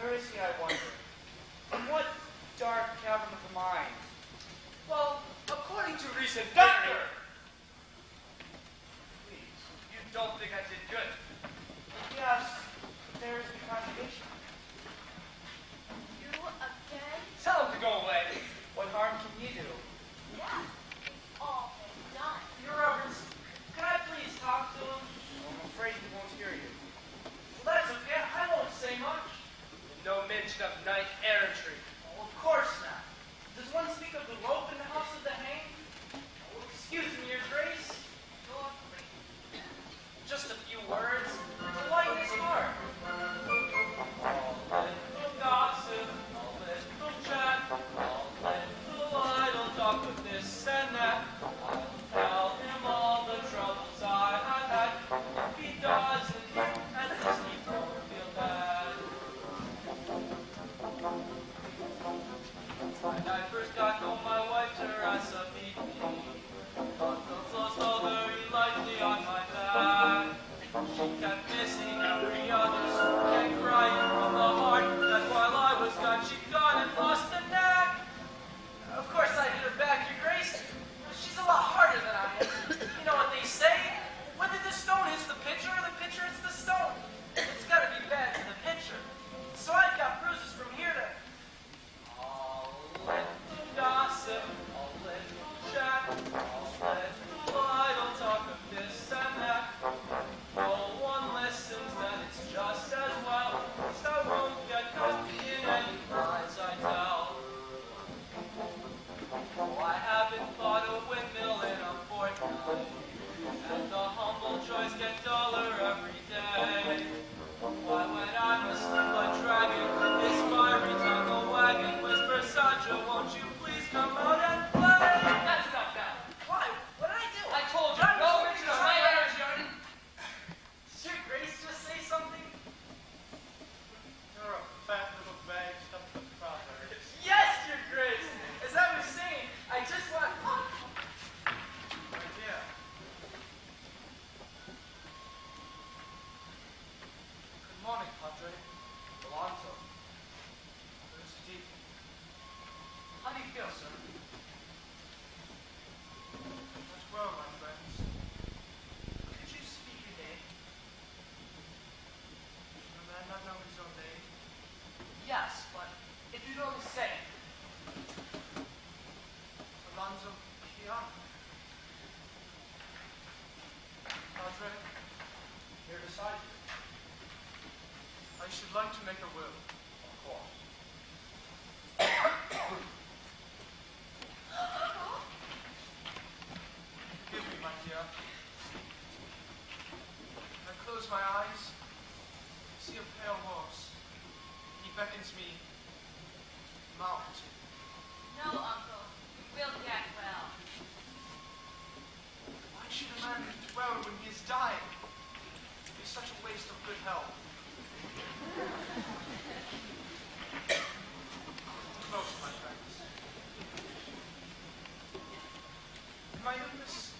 Where is he, I wonder? In what dark cavern of the mind? Well, according to recent Doctor! theory... Please, you don't think I did good? Yes, there is the contradiction. You again? Tell him to go away. What harm can ye do? Yes, it's all been done. Your Reverence, can I please talk to him? I'm afraid he won't hear you. Well, that's okay. I won't say much. No mention of knight errantry. Oh, of course not. Does one speak of the rope in the house of the hanged? Oh, excuse me, Your Grace. You're free. Just a few words to lighten his heart. All little gossip, all little chat, all little idle talk of this and that. I'll tell him all the troubles I have had. If he doesn't hear, at least he won't feel bad. When I first got home, my wife Teresa beat me. Thought the clothes fell very lightly on my back. She kept missing every other stroke and crying from the heart that while I was gone, she'd gone and lost the knack. Of course, I hit her back, Your Grace. She's a lot harder than I am. You know what they say? Whether the stone hits the pitcher or the pitcher hits the stone. It's got to be bad to the pitcher. So I've got bruises from here to... All little gossip, all little chat, all little idle talk of this and that. No one listens, then it's just as well. At least I won't get caught in any lies I tell. Oh, I haven't bought a windmill in a fortnight, and the humble joys get duller every day. Why, when I'm asleep, a dragon with his fiery tongue a wagging whispers, Sancho, won't you please come out and play? That's enough now. Why? What did I do? I told you, no mention of knight errantry. Did Your Grace just say something? You're a fat little bag stuffed with strawberries. Yes, Your Grace! As I was saying, I just want... My dear. Good morning, Padre. Alonso, Where's the deep? how do you feel, sir? Not well, my friends. Could you speak your name? Should a man not know his own name? Yes, but if you'd only say it. Alonso Chiano. Padre, Here beside you. I should like to make a will. Of course. Forgive me, my dear. I close my eyes, see a pale horse. He beckons me, mount. No, Uncle. You will get well. Why should a man dwell when he is dying? It is such a waste of good health. Close, my friends. In my illness,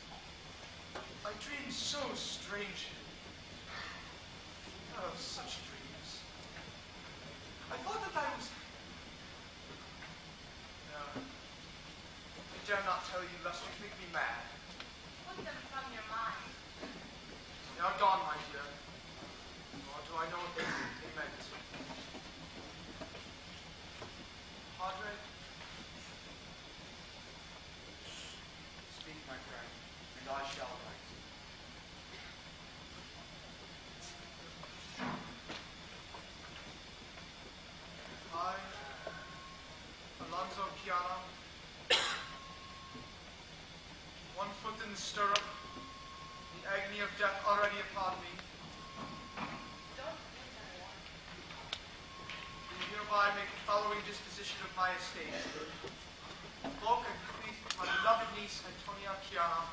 I dreamed so strangely. Oh, such dreams. I thought that I was... No. I dare not tell you, lest you think me mad. Put them from your mind. They are gone, my dear. Nor do I know what they meant. Padre? Speak, my friend, and I shall write. I, Alonso Chiano, one foot in the stirrup, the agony of death already upon me, Don't think I want. do hereby make the following disposition of my estate. Bulk and bequeath to my beloved niece, Antonia Chiano,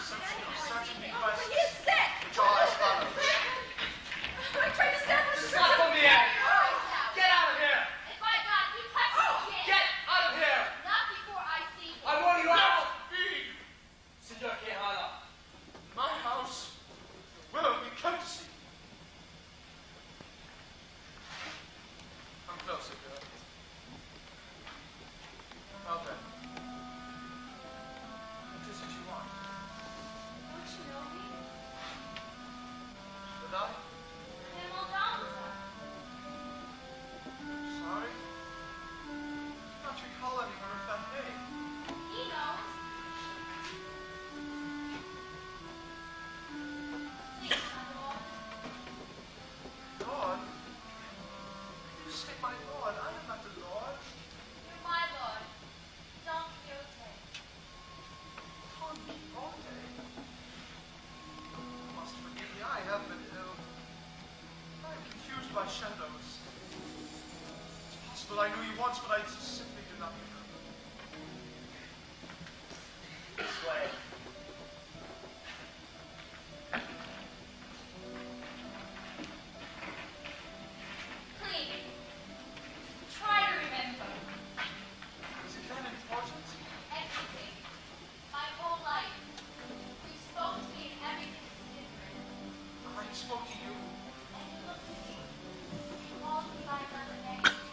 certain bequests, He's sick! which are as follows. I tried to establish Stop from the act! Get out of here! If I got you touch me again. Get out of here! Not before I see you. I want you out! Senor Quijano. My house will be courtesy. possible. I knew you once, but I simply do not remember. This way. Please, try to remember Is it that important? everything. My whole life. You spoke to me and everything was different. I spoke to you. And you looked at me. You called me by another name.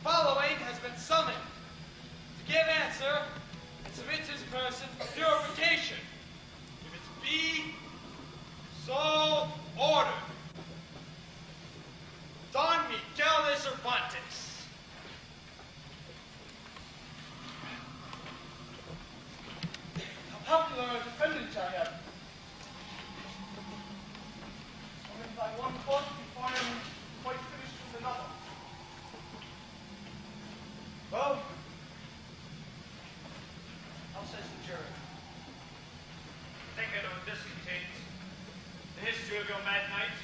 The following has been summoned to give answer and submit his person for purification. If it be so ordered. Don Miguel de Cervantes. How popular a defendant I am. Only by one book before I am quite finished with another. Well, how says the jury? I think I know what this contains. The history of your mad knight.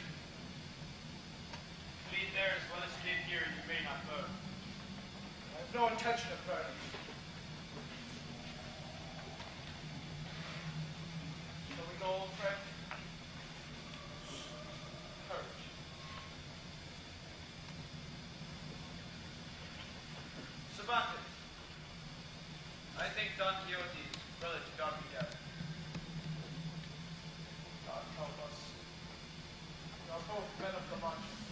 Lead there as well as did here, you may not burn. I have no intention of burning. Shall we go, old friend? Courage. Cervantes. I think Don Quixote is brother to Don Miguel. God help us. We are both men of La Mancha.